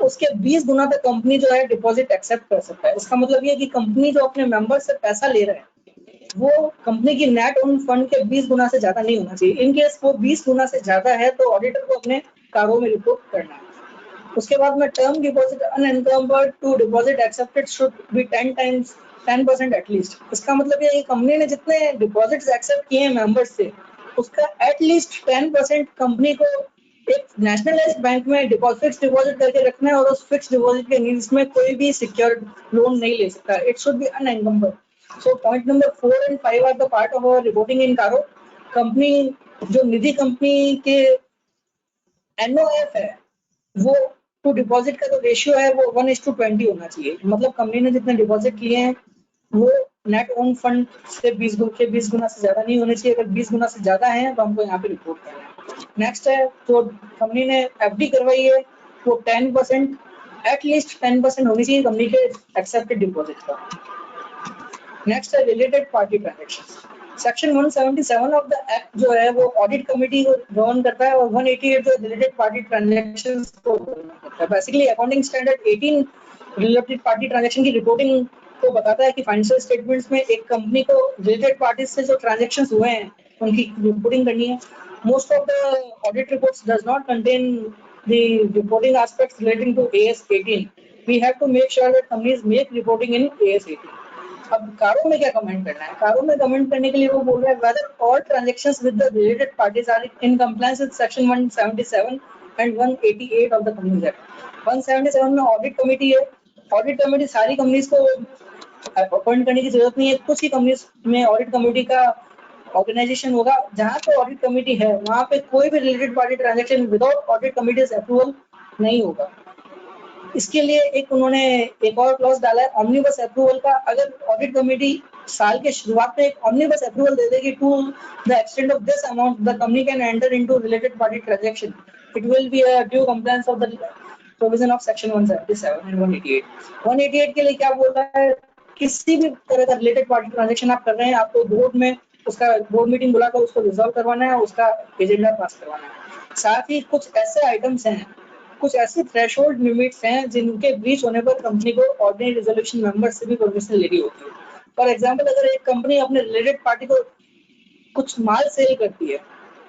उसके 20 गुना तक कंपनी जो है डिपॉजिट एक्सेप्ट कर सकता है। इसका मतलब ये कि कंपनी जो अपने मेंबर से पैसा ले रहा है वो कंपनी की नेट ओन फंड के 20 गुना से ज्यादा नहीं होना चाहिए। इन केस वो 20 गुना से ज्यादा है तो ऑडिटर को अपने कारों में रिपोर्ट करना है। उसके बाद में term deposit unencumbered to deposit accepted should be 10% at least. इसका मतलब ये है कि कंपनी ने जितने डिपॉजिट्स एक्सेप्ट किए हैं मेंबर्स से उसका एटलीस्ट 10% कंपनी को एक नेशनलाइज्ड बैंक में फिक्स डिपॉजिट करके रखना है और उस फिक्स डिपॉजिट के नीड्स में कोई भी सिक्योर्ड लोन नहीं ले सकता। It should be unencumbered. So point number 4 and 5 are the part of our reporting in Caro. Company जो निधि कंपनी के NOF है वो टू डिपॉजिट का जो रेशियो है वो 1:20 होना चाहिए। मतलब कंपनी ने जितने डिपॉजिट किए हैं वो नेट ओन फंड से 20 गुना से ज्यादा नहीं होने चाहिए। अगर 20 गुना से ज्यादा है तो हमको यहाँ पे रिपोर्ट करना है। नेक्स्ट है, तो कंपनी ने FD करवाई है वो 10% एटलीस्ट 10% होनी चाहिए कंपनी के एक्सेप्टेड डिपॉजिट का। नेक्स्ट है related party transaction. Section 177 of the act जो है वो ऑडिट कमेटी को गवर्न करता है और 188 जो रिलेटेड पार्टी ट्रांजैक्शंस को गवर्न करता है। Basically accounting standard 18 related party transaction की रिपोर्टिंग को बताता है कि फाइनेंशियल स्टेटमेंट्स में एक कंपनी को रिलेटेड पार्टी से जो ट्रांजैक्शंस हुए हैं उनकी रिपोर्टिंग करनी है। Most of the audit reports does not contain the reporting aspects relating to AS 18। We have to make sure that companies make reporting in AS 18। अब कारों में क्या कमेंट करना है? कारों में कमेंट करने के लिए वो बोल रहा है whether all transactions with the related parties are in compliance with section 177 and 188 of the Companies Act। 177 में ऑडिट कमेटी है। ऑडिट कमेटी सारी कंपनीज को अपॉइंट करने की जरूरत नहीं है। कुछ ही कंपनीज में ऑडिट कमेटी का ऑर्गेनाइजेशन होगा। जहाँ पे ऑडिट कमेटी है वहाँ पे कोई भी related party transaction without audit committees approval नहीं होगा। इसके लिए उन्होंने एक और क्लॉज डाला है ऑमनिबस अप्रूवल का। अगर ऑडिट कमेटी साल के शुरुआत में एक ऑमनिबस अप्रूवल दे देगी to the extent of this amount the company can enter into related party transaction, it will be a due compliance of the provision of section 177 and 188। 188 के लिए क्या बोल रहा है? किसी भी तरह का रिलेटेड पार्टी ट्रांजैक्शन आप कर रहे हैं, आपको बोर्ड में उसका बोर्ड मीटिंग बुलाकर उसको रिजॉल्व करवाना है, उसका एजेंडा पास करवाना है। साथ ही कुछ ऐसे आइटम्स हैं, कुछ ऐसे थ्रेशोल्ड लिमिट्स हैं जिनके ब्रीच होने पर कंपनी को ऑर्डिनरी रेजोल्यूशन मेंबर से भी परमिशन लेनी होती है। फॉर एग्जांपल, अगर एक कंपनी अपने रिलेटेड पार्टी को कुछ माल सेल करती है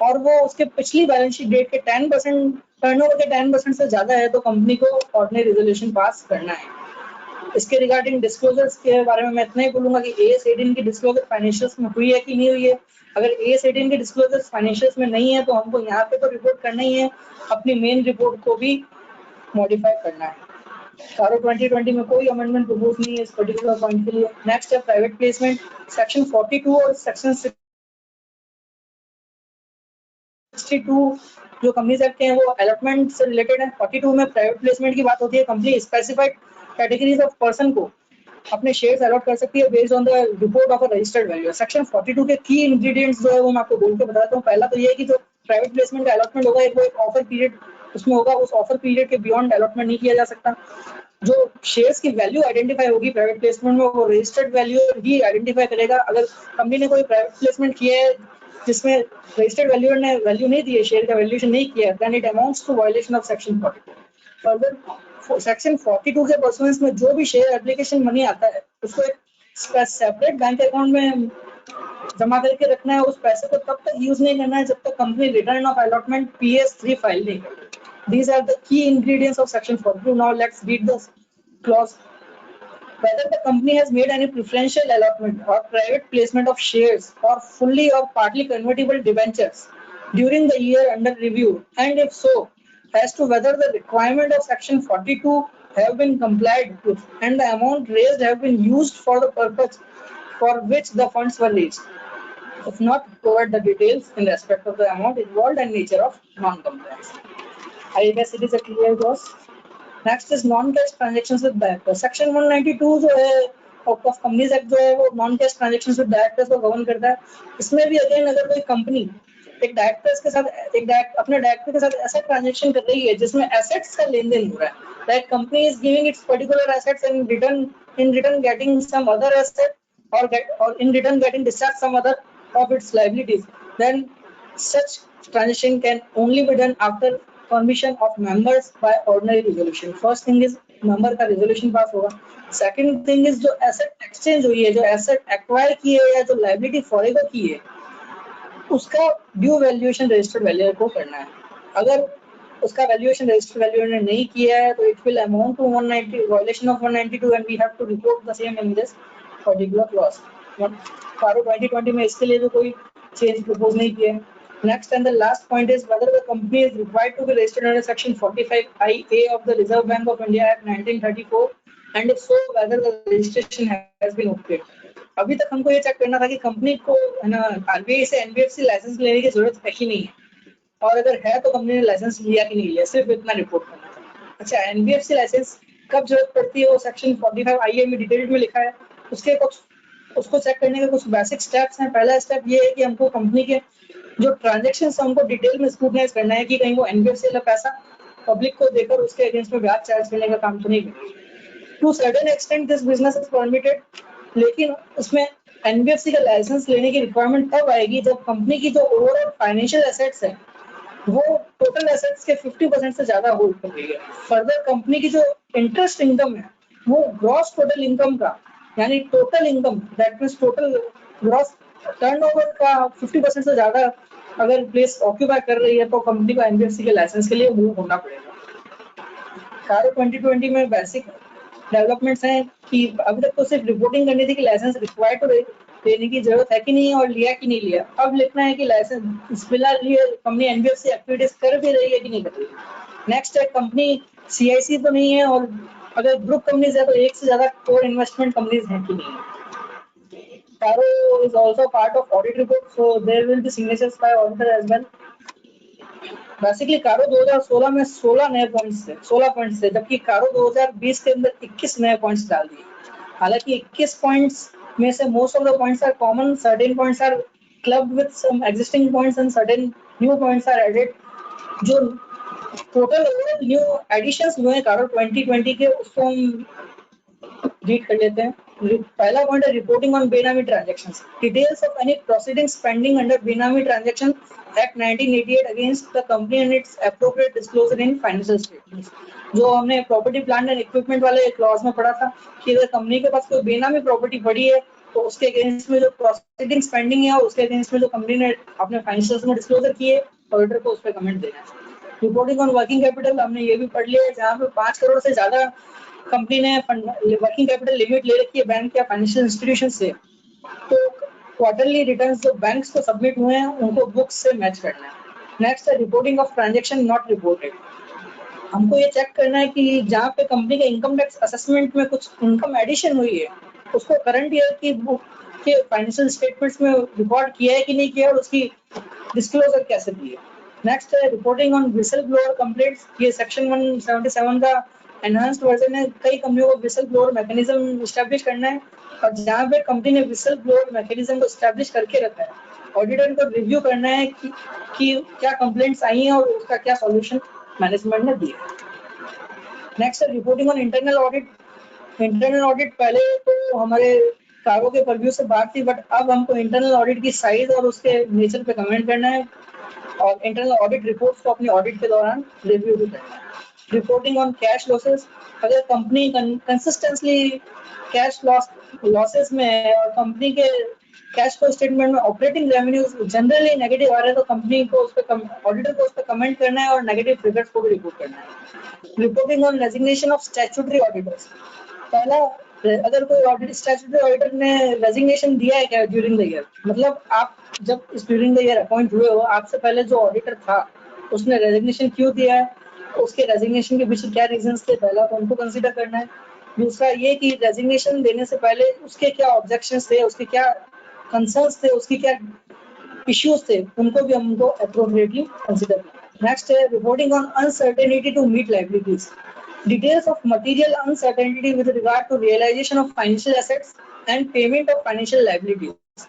और वो उसके पिछली बैलेंस शीट डेट के 10% टर्नओवर के 10% से ज्यादा है तो कंपनी को ऑर्डिनरी रेजोल्यूशन पास करना है। इसके रिगार्डिंग डिस्क्लोजर्स के बारे में मैं इतना ही बोलूंगा कि AS 18 की डिस्क्लोजर फाइनेंशियल्स में हुई है कि नहीं हुई है। अगर AS 18 की डिस्क्लोजर्स फाइनेंशियल्स में नहीं है तो हमको यहाँ पे तो रिपोर्ट करना ही है, अपनी मेन रिपोर्ट को भी मॉडिफाई करना है। कारो 2020 में कोई अमेंडमेंट प्रपोज नहीं है इस पर्टिकुलर पॉइंट के लिए। नेक्स्ट है प्राइवेट प्लेसमेंट। सेक्शन 42 और सेक्शन 62 जो कंपनीज एक्ट हैं वो अलॉटमेंट से रिलेटेड है। 42 में प्राइवेट प्लेसमेंट की बात होती है। Company specified categories of person को अपने शेयर्स अलॉट कर सकती है based on the report of a registered value. Section 42 के की इंग्रेडिएंट्स जो है वो मैं आपको बोल के बताता हूँ। पहला तो ये है कि जो प्राइवेट प्लेसमेंट का अलॉटमेंट होगा एक ऑफर पीरियड उसमें होगा, उस ऑफर पीरियड के बियॉन्ड अलॉटमेंट नहीं किया जा सकता। जो शेयर्स की वैल्यू आइडेंटिफाई होगी प्राइवेट प्लेसमेंट में वो रजिस्टर्ड वैल्यू ही आइडेंटिफाई करेगा। अगर कंपनी ने कोई प्राइवेट प्लेसमेंट किया है जिसमें रजिस्टर्ड वैल्यू ने वैल्यू नहीं दी है, शेयर का वैल्यूएशन नहीं किया है, then it amounts to violation of section 42। Further section 42 के परफॉर्मेंस में जो भी शेयर एप्लीकेशन मनी आता है उसको एक सेपरेट बैंक अकाउंट में जमा करके रखना है। उस पैसे को तब तक यूज नहीं करना है जब तक company return of allotment PS3 file नहीं करती। These are the key ingredients of section 42. Now let's read the clause. Whether the company has made any preferential allotment or private placement of shares or fully or partly convertible debentures during the year under review, and if so, as to whether the requirement of section 42 have been complied with and the amount raised have been used for the purpose for which the funds were raised. If not, provide the details in respect of the amount involved and nature of non-compliance. I guess it is a clear clause. Next is non-cash transactions with directors. Section 192 जो है of companies act जो है वो non cash transaction with directors को govern करता है। इसमें भी अगेन अगर कोई कंपनी एक डायरेक्टर्स के साथ अपने डायरेक्टर के साथ ऐसा ट्रांजेक्शन कर रही है जिसमें एसेट्स का लेन देन हो रहा है, that company is giving it's particular assets in return getting some other asset or in return getting discharged some other of its liabilities, then such transaction can only be done after permission of members by ordinary resolution. First thing is member का resolution पास होगा। Second thing is जो asset exchange हुई है, जो asset acquire की है या जो liability forever की है, उसका ड्यू वैल्यूएशन रजिस्टर्ड वैल्यू को करना है। अगर उसका वैल्यूएशन रजिस्टर्ड वैल्यू ने नहीं किया है तो it will amount to 190 violation of 192 and we have to report the same in this particular clause. CARO 2020 में इसके लिए तो कोई चेंज प्रपोज नहीं किया है। Next and the last point is whether the company is required to be registered under section 45IA of the Reserve Bank of India Act 1934 and if so whether the registration has been obtained. अभी तक हमको ये check करना था कि company को है ना आरबीआई से एनबीएफसी लाइसेंस लेने की जरूरत है कि नहीं है, और अगर है तो कंपनी ने लाइसेंस लिया कि नहीं लिया, सिर्फ इतना रिपोर्ट करना था। अच्छा, एनबीएफसी लाइसेंस कब जरूरत पड़ती है वो सेक्शन 45IA में डिटेल में लिखा है। उसके कुछ उसको चेक करने के कुछ बेसिक स्टेप्स हैं। पहला स्टेप ये है कि हमको कंपनी के जो ट्रांजेक्शंस हमको डिटेल में स्क्रूटनाइज करना है कि कहीं वो एनबीएफसी वाला पैसा पब्लिक को देकर उसके अगेंस्ट में ब्याज चार्ज करने का काम तो नहीं करेगी। To certain extent this business is permitted, लेकिन उसमें एनबीएफसी का लाइसेंस लेने की रिक्वायरमेंट तब आएगी जब कंपनी की जो ओवरऑल फाइनेंशियल एसेट्स है वो टोटल एसेट्स के 50% से ज्यादा होल्ड कर रही है। फर्दर कंपनी की जो इंटरेस्ट इनकम है वो ग्रॉस टोटल इनकम का यानी total income that means total gross turnover का 50% से ज्यादा अगर प्लेस ऑक्यूपाई कर रही है तो कंपनी को एनबीएफसी के लाइसेंस के लिए मूव होना पड़ेगा। कारो 2020 में बेसिक डेवलपमेंट्स हैं कि अभी तक तो सिर्फ रिपोर्टिंग करनी थी कि लाइसेंस रिक्वायर्ड तो लेने की जरूरत है कि नहीं है और लिया कि नहीं लिया। अब लिखना है कि लाइसेंस फिलहाल लिए कंपनी एनबीएफसी एक्टिविटीज कर भी रही है कि नहीं कर रही है। नेक्स्ट है कंपनी सीआईसी तो नहीं है, और अगर ग्रुप कंपनीज है तो एक से ज्यादा कोर इन्वेस्टमेंट कंपनीज हैं कि नहीं है। Caro is also part of audit report, so there will be signatures by auditor as well. Basically कारो 2016 में 16 नए पॉइंट्स थे, 16 पॉइंट्स थे, जबकि कारो 2020 के अंदर 21 नए पॉइंट्स डाल दिए। हालांकि 21 पॉइंट्स में से most of the points are common, certain points are clubbed with some existing points and certain new points are added. जो टोटल न्यू एडिशंस हुए हैं कारो 2020 के उसको हम रीड कर लेते हैं। पहला पॉइंट है reporting on benami transactions. Details of any proceedings pending under benami transaction act 1988 against the company and its appropriate disclosure in financial statements. जो हमने प्रॉपर्टी प्लांट एंड इक्विपमेंट वाले क्लॉज में पढ़ा था कि अगर कंपनी के पास कोई बेनामी प्रॉपर्टी पड़ी है तो उसके अगेंस्ट में जो प्रोसीडिंग्स पेंडिंग है उसके अगेंस्ट में जो कंपनी ने अपने फाइनेंशियल्स में डिस्क्लोजर किए ऑडिटर को उस पर कमेंट देना है। रिपोर्टिंग ऑन वर्किंग कैपिटल हमने ये भी पढ़ लिया है, जहाँ पे 5 करोड़ से ज्यादा कंपनी ने वर्किंग कैपिटल लिमिट ले रखी है बैंक या फाइनेंशियल इंस्टीट्यूशन से, तो क्वार्टरली रिटर्न्स जो बैंक्स को सबमिट हुए हैं उनको बुक्स से मैच करना है। नेक्स्ट है reporting of transaction not reported. हमको ये चेक करना है कि जहाँ पे कंपनी के इनकम टैक्स असेसमेंट में कुछ इनकम एडिशन हुई है उसको करंट ईयर की बुक के फाइनेंशियल स्टेटमेंट्स में रिकॉर्ड किया है कि नहीं किया और उसकी डिस्क्लोजर कैसे दी है। नेक्स्ट है reporting on whistle blower complaints. ये सेक्शन 177 का एनहांस्ड वर्जन है, कई कंपनियों को विसल ब्लोअर मैकेनिज्म स्टैब्लिश करना है, और जहां पे कंपनी ने विसल ब्लोअर मैकेनिज्म को स्टैब्लिश करके रखा है, ऑडिटर को रिव्यू करना है कि क्या कंप्लेंट्स आई हैं और उसका क्या सॉल्यूशन मैनेजमेंट ने दिया। नेक्स्ट है reporting on internal audit. Internal audit पहले तो हमारे कारों के परव्यू से बात थी, बट अब हमको इंटरनल ऑडिट की साइज और उसके नेचर पे कमेंट करना है, और इंटरनल ऑडिट रिपोर्ट्स को अपनी ऑडिट के दौरान रिव्यू भी करना है। रिपोर्टिंग ऑन कैश लॉसेस, अगर कंपनी कंसिस्टेंटली कैश लॉसेस में है और कंपनी के कैश फ्लो स्टेटमेंट में ऑपरेटिंग रेवेन्यूज जनरली नेगेटिव आ रहे हैं, तो कंपनी को उस पर ऑडिटर को उस पर कमेंट करना है और नेगेटिव फिगर्स को भी रिपोर्ट करना है। Reporting on resignation of statutory auditors, पहला, अगर कोई ऑडिट स्टैट्यूटरी ऑडिटर ने रेजिग्नेशन दिया है क्या ड्यूरिंग द ईयर, मतलब आप जब ड्यूरिंग द ईयर अपॉइंट हुए हो, आपसे पहले जो ऑडिटर था उसने रेजिग्नेशन क्यों दिया है, उसके रेजिग्नेशन के पीछे क्या रीजंस थे, पहला तो उनको कंसीडर करना है। दूसरा ये कि रेजिग्नेशन देने से पहले उसके क्या ऑब्जेक्शंस थे, उसके क्या कंसर्न्स थे, उसकी क्या इश्यूज थे, उनको भी हमको अप्रोप्रिएटली कंसीडर करना। नेक्स्ट है reporting on uncertainty to meet liabilities, details of material uncertainty with regard to realization of financial assets and payment of financial liabilities।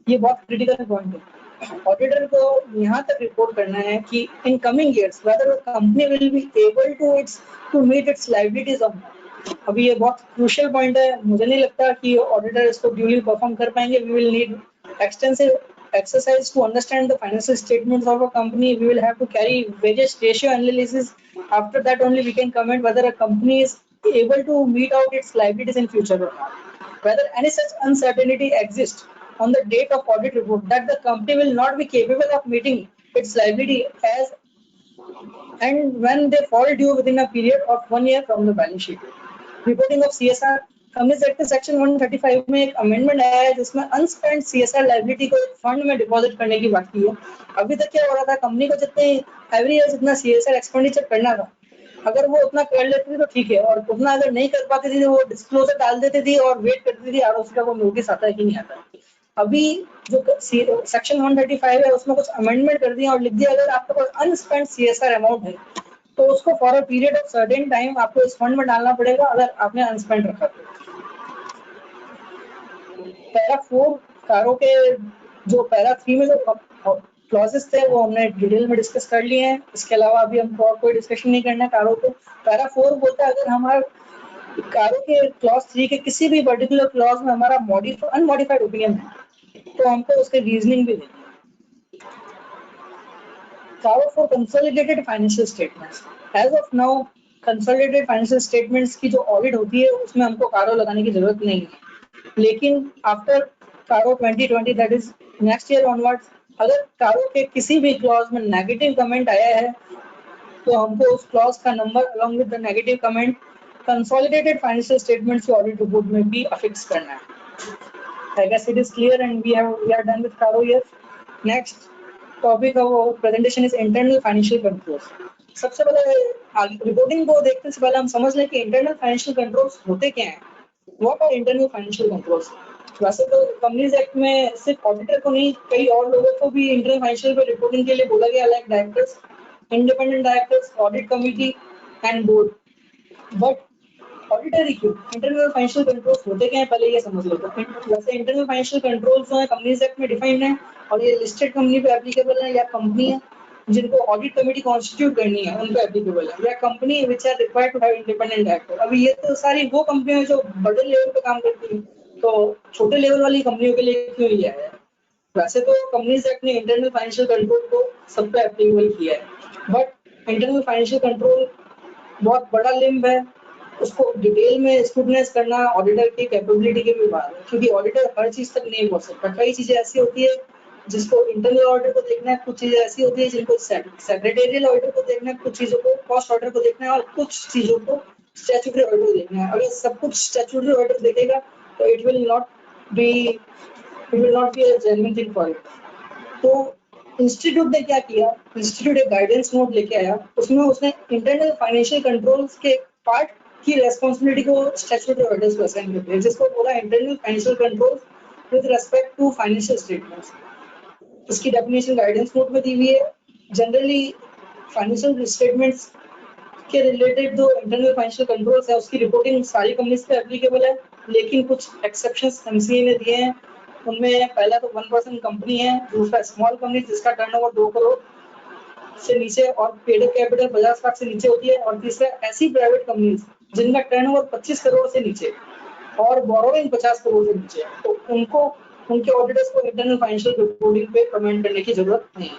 ये बहुत क्रिटिकल पॉइंट है। ऑडिटर को यहाँ तक रिपोर्ट करना है कि in coming years whether company will be able to meet its liabilities on. अभी ये बहुत क्रूशियल पॉइंट है, मुझे नहीं लगता कि ऑडिटर इसको ड्यूली परफॉर्म कर पाएंगे। We will need extensive exercise to understand the financial statements of a company. We will have to carry various ratio analysis. After that only we can comment whether a company is able to meet out its liabilities in future or not. Whether any such uncertainty exists on the date of audit report that the company will not be capable of meeting its liability as and when they fall due within a period of 1 year from the balance sheet. Reporting of CSR, companies act section 135 में एक amendment आया है जिसमें अनस्पेंड CSR liability को एक fund में deposit करने की बात की है। अभी तक क्या हो रहा था, कंपनी को जितने एवरी ईयर जितना सीएसआर एक्सपेंडिचर करना था, अगर वो उतना कर लेती थी तो ठीक है, और उतना अगर नहीं कर पाती थी तो वो डिस्क्लोजर डाल देती थी और वेट करती थी आरओसी का वो नोटिस आता है कि नहीं आता। अभी जो सेक्शन 135 है उसमें कुछ अमेंडमेंट कर दिया और लिख दिया अगर आपके पास अनस्पेंड सीएसआर अमाउंट है तो उसको for a period of certain time आपको इस फंड में डालना पड़ेगा अगर आपने अनस्पेंड रखा तो। पैरा 4 कारों के जो पैरा 3 में जो क्लॉजेस थे वो हमने डिटेल में डिस्कस कर लिए हैं। इसके अलावा अभी हमको और कोई डिस्कशन नहीं करना है कारों पे। पैरा 4 बोलता है अगर हमारे कारों के क्लॉज 3 के किसी भी पर्टिकुलर क्लॉज में हमारा अनमॉडिफाइड ओपिनियन है तो हमको उसके रीजनिंग भी देनी है। CARO for consolidated financial statements, as of now consolidated financial statements की जो ऑडिट होती है उसमें हमको कारो लगाने की जरूरत नहीं है, लेकिन आफ्टर कारो 2020 that is next year onwards अगर कारो के किसी भी क्लॉज में नेगेटिव कमेंट आया है तो हमको उस क्लॉज का number along with the negative comment consolidated financial statements की ऑडिट रिपोर्ट में भी अफिक्स करना है। I guess it is clear and we are done with CARO here. Next topic of our presentation is internal financial controls. सबसे पहले reporting को देखने से पहले हम समझ लें कि इंटरनल फाइनेंशियल कंट्रोल्स होते क्या हैं। What are internal financial controls? वैसे तो कंपनीज एक्ट में सिर्फ ऑडिटर को नहीं कई और लोगों को भी इंटरनल फाइनेंशियल पे रिपोर्टिंग के लिए बोला गया, like directors, independent directors, audit committee and board. But auditor क्यों? इंटरनल फाइनेंशियल कंट्रोल्स होते क्या है पहले ये समझ लो। वैसे इंटरनल फाइनेंशियल कंट्रोल्स जो है कंपनीज एक्ट में डिफाइंड है और ये लिस्टेड कंपनी पे एप्लीकेबल है या कंपनी है जिनको ऑडिट कमेटी कॉन्स्टिट्यूट करनी है उन पे एप्लीकेबल है, या company which are required to have independent director. अभी ये तो सारी वो कंपनियां जो बड़े लेवल पे काम करती हैं, तो छोटे लेवल वाली कंपनियों के लिए क्यों लिया है? वैसे तो कंपनीज एक्ट ने इंटरनल फाइनेंशियल कंट्रोल को सब पे एप्लीकेबल किया है, बट इंटरनल फाइनेंशियल कंट्रोल बहुत बड़ा लिम्ब है, उसको डिटेल में स्क्रूटनाइज करना ऑडिटर की कैपेबिलिटी के भी बाहर है, क्योंकि ऑडिटर हर चीज तक नहीं पहुंच सकता। कई चीजें ऐसी होती है जिसको इंटरनल ऑडिटर को देखना है, कुछ चीजें ऐसी होती है जिनको सेक्रेटेरियल ऑडिटर को देखना है, कुछ चीजों को कॉस्ट ऑडिटर को देखना है और कुछ चीजों को स्टैट्यूटरी ऑडिटर को देखना है। अगर सब कुछ स्टैट्यूटरी ऑडिटर देखेगा तो it will not be a genuine thing for it. तो इंस्टीट्यूट ने क्या किया, इंस्टीट्यूट एक गाइडेंस नोट लेके आया, उसमें उसने इंटरनल फाइनेंशियल कंट्रोल्स के पार्ट की रेस्पॉन्सिबिलिटी को स्टैट्यूटरी ऑडिटर्स को असाइन कर दिया, जिसको बोला internal financial controls with respect to financial statements. इसकी डेफिनेशन गाइडेंस नोट में दी हुई है। जनरली फाइनेंशियल स्टेटमेंट्स के रिलेटेड जो इंटरनल फाइनेंशियल कंट्रोल्स है उसकी रिपोर्टिंग सारी कंपनीज पे एप्लीकेबल है, लेकिन कुछ एक्सेप्शंस एमसीए ने दिए हैं। उनमें पहला तो 1% कंपनी है, दूसरा स्मॉल कंपनी जिसका टर्नओवर 2 करोड़ से नीचे और पेड अप कैपिटल 50 लाख से नीचे होती है, और तीसरा ऐसी प्राइवेट कंपनीज जिनका टर्नओवर 25 करोड़ से नीचे और बोरोइंग 50 करोड़ से नीचे, तो उनको उनके ऑडिटर्स को इंटरनल फाइनेंशियल रिपोर्टिंग पे कमेंट करने की जरूरत नहीं है।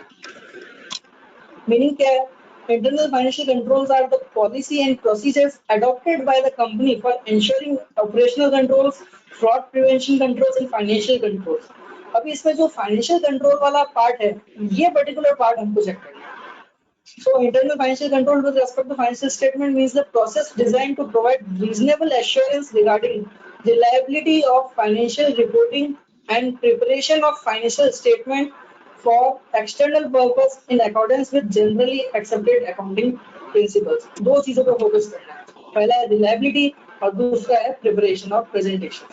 मीनिंग क्या है? Internal financial controls are the policy and procedures adopted by the company for ensuring operational controls, fraud prevention controls and financial controls. अभी इसमें जो फाइनेंशियल कंट्रोल वाला पार्ट है, ये पर्टिकुलर पार्ट हमको चेक करना है। So internal financial control with respect to financial statement means the process designed to provide reasonable assurance regarding reliability of financial reporting and preparation of financial statement for external purpose in accordance with generally accepted accounting principles. दो चीजों पर focus करना है, पहला है reliability और दूसरा है प्रिपरेशन ऑफ प्रेजेंटेशन।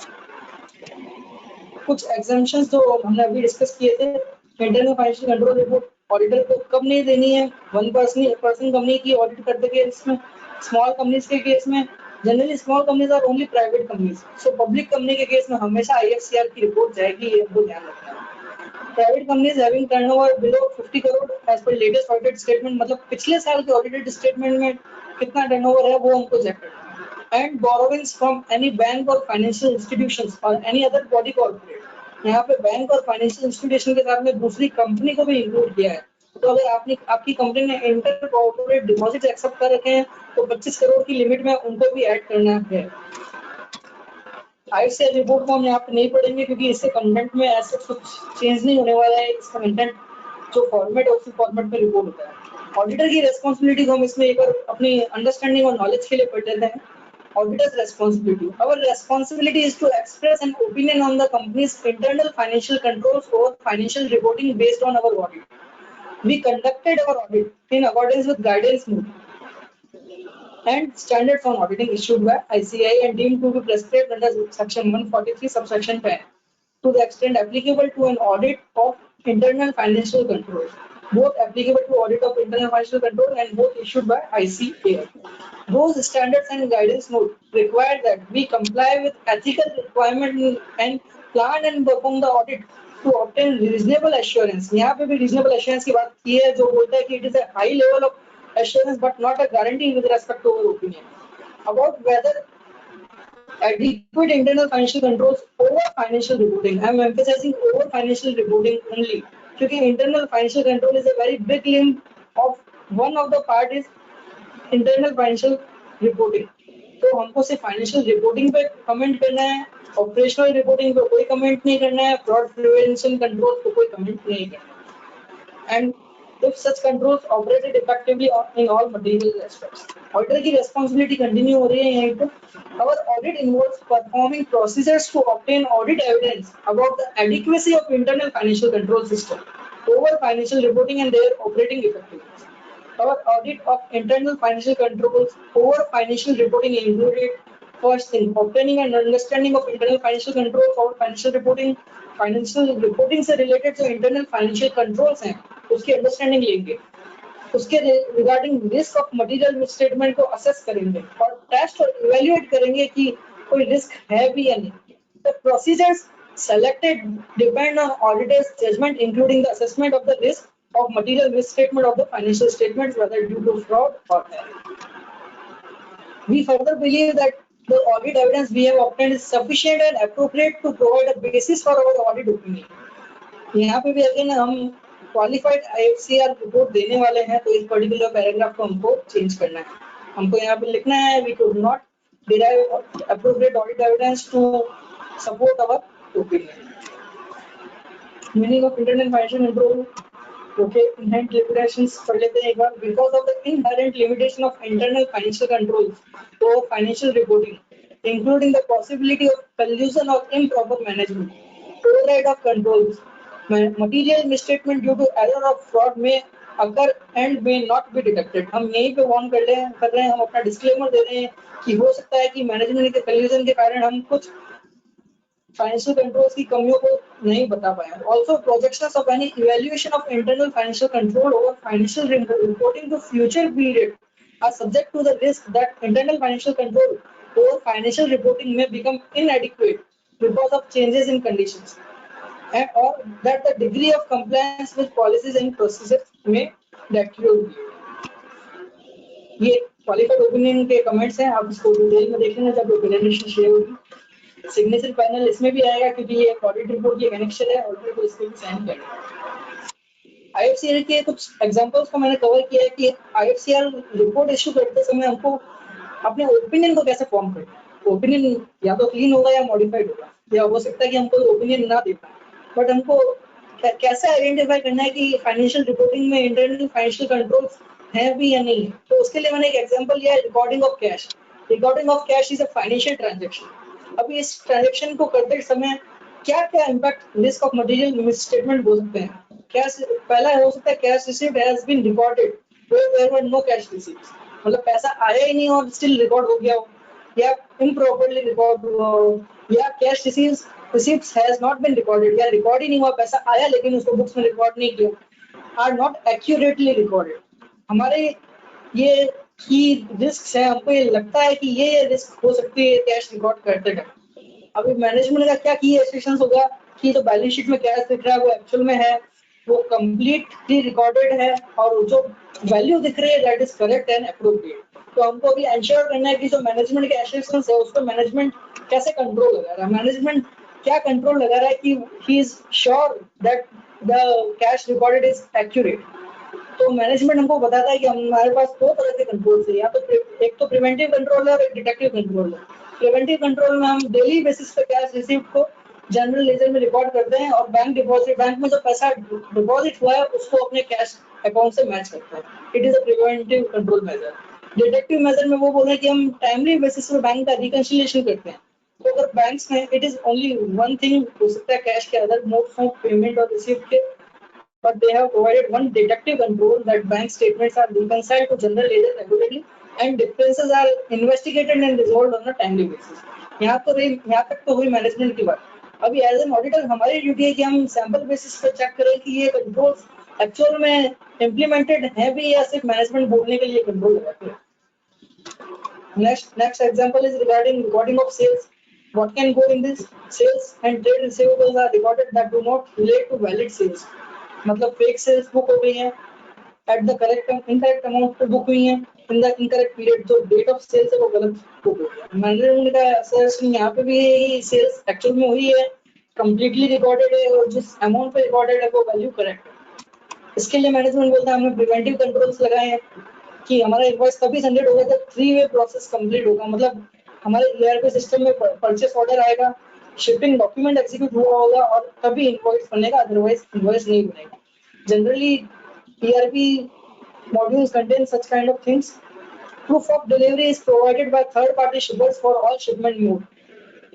कुछ एग्जाम्पशंस जो हमने अभी डिस्कस किए थे, internal financial control report auditor को कब नहीं देनी है, 1% कंपनी की ऑडिट करते केस में, स्मॉल कंपनीज के केस में, generally small companies are only private companies, so public company के केस में हमेशा आईएफसीआर की रिपोर्ट जाएगी, ये हमको ध्यान रखना है। Private companies having turnover below 50 crore as per latest audited statement, मतलब पिछले साल के ऑडिटेड स्टेटमेंट में कितना टर्नओवर है वो हमको चेक करना है। And borrowings from any bank और फाइनेंशियल इंस्टीट्यूशंस और एनी अदर बॉडी कॉर्पोरेट, यहाँ पे बैंक और फाइनेंशियल इंस्टीट्यूशन के साथ में दूसरी कंपनी को भी इंक्लूड किया है। तो अगर आपकी कंपनी ने इंटर कॉर्पोरेट डिपॉजिट एक्सेप्ट कर रखे हैं तो 25 करोड़ की लिमिट में उनको भी ऐड करना है। आईसीआर रिपोर्ट को हम यहाँ पे नहीं पढ़ेंगे क्योंकि इससे कंटेंट में ऐसा कुछ चेंज नहीं होने वाला है, इसका कंटेंट जो फॉर्मेट है उसी फॉर्मेट में रिपोर्ट होता है। ऑडिटर की रेस्पॉन्सिबिलिटी को हम इसमें एक बार अपनी अंडरस्टैंडिंग और नॉलेज के लिए पढ़ लेते हैं। Auditor's responsibility. Our responsibility is to express an opinion on the company's internal financial controls or financial reporting based on our audit. We conducted our audit in accordance with guidance and standards on auditing issued by ICAI and deemed to be prescribed under section 143 subsection 10 to the extent applicable to an audit of internal financial controls, both applicable to audit of internal financial control and both issued by ICAI. Those standards and guidance note require that we comply with ethical requirement and plan and perform the audit to obtain reasonable assurance. यहाँ पे भी reasonable assurance की बात की है, जो बोलता है कि it is a high level of assurance but not a guarantee with respect to our opinion about whether adequate internal financial controls over financial reporting. I am emphasizing over financial reporting only, क्योंकि internal financial control is a very big limb of one of the part is internal financial reporting. तो हमको सिर्फ financial reporting पे comment करना है, operational reporting पे कोई comment नहीं करना है, फ्रॉड प्रिवेंशन कंट्रोल पे कोई कमेंट नहीं करना है। And if such controls operated effectively in all material aspects. Auditor की responsibility continue हो रही है यहीं पे। Our audit involves performing procedures to obtain audit evidence about the adequacy of internal financial control system over financial reporting and their operating effectiveness. Our audit of internal financial controls over financial reporting included first thing, obtaining an understanding of internal financial controls over financial reporting. Financial reporting से related जो internal financial controls हैं उसकी understanding लेंगे, उसके regarding risk of material misstatement को assess करेंगे और test और इवैल्यूएट करेंगे कि कोई रिस्क है भी या नहीं। The procedures selected depend on auditor's judgment including the assessment of the risk of material misstatement of the financial statements whether due to fraud or error. We further believe that the audit evidence we have obtained is sufficient and appropriate to provide a basis for our audit opinion. यहाँ पे भी again हम qualified आईएफसीआर report देने वाले हैं, तो इस particular paragraph को हमको चेंज करना है। हमको यहाँ पे लिखना है we could not derive appropriate audit evidence to support our opinion. Meaning of internal financial control. Okay, inherent limitations पढ़ लेते हैं एक बार। Because of the inherent limitation of internal financial controls or financial reporting, including the possibility of collusion or improper management, override of controls, material misstatement due to error or fraud may occur and may not be detected. हम यहीं पे warn कर रहे हैं, हम अपना disclaimer दे रहे हैं कि हो सकता है कि मैनेजमेंट के कल्यूजन के कारण हम कुछ फाइनेंशियल कंट्रोल्स की कमियों को नहीं बता पाए। Also projections of any evaluation of internal financial control over financial reporting to future period are subject to the risk that internal financial control over financial reporting may become inadequate because of changes in conditions, and or that the degree of compliance with policies and procedures may deteriorate. ये qualified opinion के comments हैं, आप इसको detail में देख लेना जब presentation share होगी। सिग्नेचर पैनल इसमें भी आएगा क्योंकि ये ऑडिट रिपोर्ट की कनेक्शन है, ऑडिटर को इसको भी साइन करना है। आईएफसीआर के कुछ एग्जांपल्स को मैंने कवर किया है कि आईएफसीआर रिपोर्ट इशू करते समय हमको अपने ओपिनियन को कैसे फॉर्म करना है। ओपिनियन या तो क्लीन होगा या मॉडिफाइड होगा, या हो सकता है कि हमको ओपिनियन ना दे पाए, बट हमको कैसे आइडेंटिफाई करना है कि फाइनेंशियल रिपोर्टिंग में इंटरनल फाइनेंशियल कंट्रोल्स है भी या नहीं है। तो उसके लिए मैंने एक एग्जांपल लिया है, recording of cash. Recording of cash is a financial transaction. अभी इस ट्रांजैक्शन को करते समय क्या क्या impact risk of material misstatement हो सकते हैं। कैश पहला हो सकता है cash received has been recorded where there were no cash received, मतलब पैसा आया ही नहीं और स्टिल रिकॉर्ड हो गया हो, या इम्प्रॉपरली रिकॉर्ड हुआ हो, या cash receiveds has not been recorded, या रिकॉर्ड ही नहीं हुआ, पैसा आया लेकिन उसको बुक्स में रिकॉर्ड नहीं किया, आर नॉट एक्यूरेटली रिकॉर्डेड। हमारे ये की रिस्क है, हमको ये लगता है कि ये रिस्क हो सकती है कैश रिकॉर्ड करते टाइम। अभी मैनेजमेंट का क्या की एक्सपेक्टेशंस होगा कि जो बैलेंस शीट में कैश दिख रहा है वो एक्चुअल में है, वो कंप्लीटली रिकॉर्डेड है, और जो वैल्यू दिख रही है that is correct and appropriate. तो हमको अभी एंश्योर करना है कि जो मैनेजमेंट के एक्सपेक्टेशंस है उसको मैनेजमेंट कैसे कंट्रोल लगा रहा है। मैनेजमेंट क्या कंट्रोल लगा रहा है कि he is sure that the cash recorded is accurate. तो मैनेजमेंट हमको बताता है कि हमारे पास दो तरह के कंट्रोल्स है, या तो एक तो प्रिवेंटिव कंट्रोल है और एक डिटेक्टिव कंट्रोल है। प्रिवेंटिव कंट्रोल में हम डेली बेसिस पे कैश रिसीव्ड को जनरल लेजर में रिकॉर्ड करते हैं और बैंक में जो पैसा डिपॉजिट हुआ है उसको अपने कैश अकाउंट से मैच करते हैं। It is a preventive control measure. Detective measure में वो बोल रहे हैं कि हम टाइमली बेसिस पे बैंक का रिकंसिलिएशन करते हैं। तो अगर बैंक्स में it is only one thing हो सकता है कैश के अदर मोड्स ऑफ पेमेंट और रिसीव्ड के, but they have provided one deductive control that bank statements are reconciled to general ledger regularly and differences are investigated and resolved on a timely basis. यहाँ तक तो हुई management की बात। अभी as an auditor हमारी duty है कि हम सैंपल बेसिस पे चेक करें कि ये कंट्रोल्स एक्चुअल में इम्प्लीमेंटेड है भी या सिर्फ मैनेजमेंट बोलने के लिए कंट्रोल लगाते हैं। Next example is regarding recording of sales. What can go in this? Sales and trade receivables are recorded that do not relate to valid sales. मतलब फेक सेल्स बुक हो गई है, at the correct incorrect amount पे book हुई है, in the incorrect period, जो date of sales है वो गलत बुक हो गया। मैनेजमेंट का असर्शन यहाँ पे भी है, सेल्स एक्चुअल में हुई है, कंप्लीटली रिकॉर्डेड है और जिस अमाउंट पे रिकॉर्डेड है वो वैल्यू करेक्ट है। इसके लिए मैनेजमेंट बोलता है हमने प्रिवेंटिव कंट्रोल्स लगाए हैं कि हमारा इनवॉइस तभी जनरेट होगा जब 3-वे प्रोसेस कंप्लीट होगा। मतलब हमारे ईआरपी सिस्टम में परचेस ऑर्डर आएगा, शिपिंग डॉक्यूमेंट एग्जीक्यूट हुआ होगा और तभी इनवॉइस बनेगा, अदरवाइज इनवॉइस नहीं बनेगा। Generally ERP modules contain such kind of things. Proof of delivery is provided by third party shippers for all shipment mode.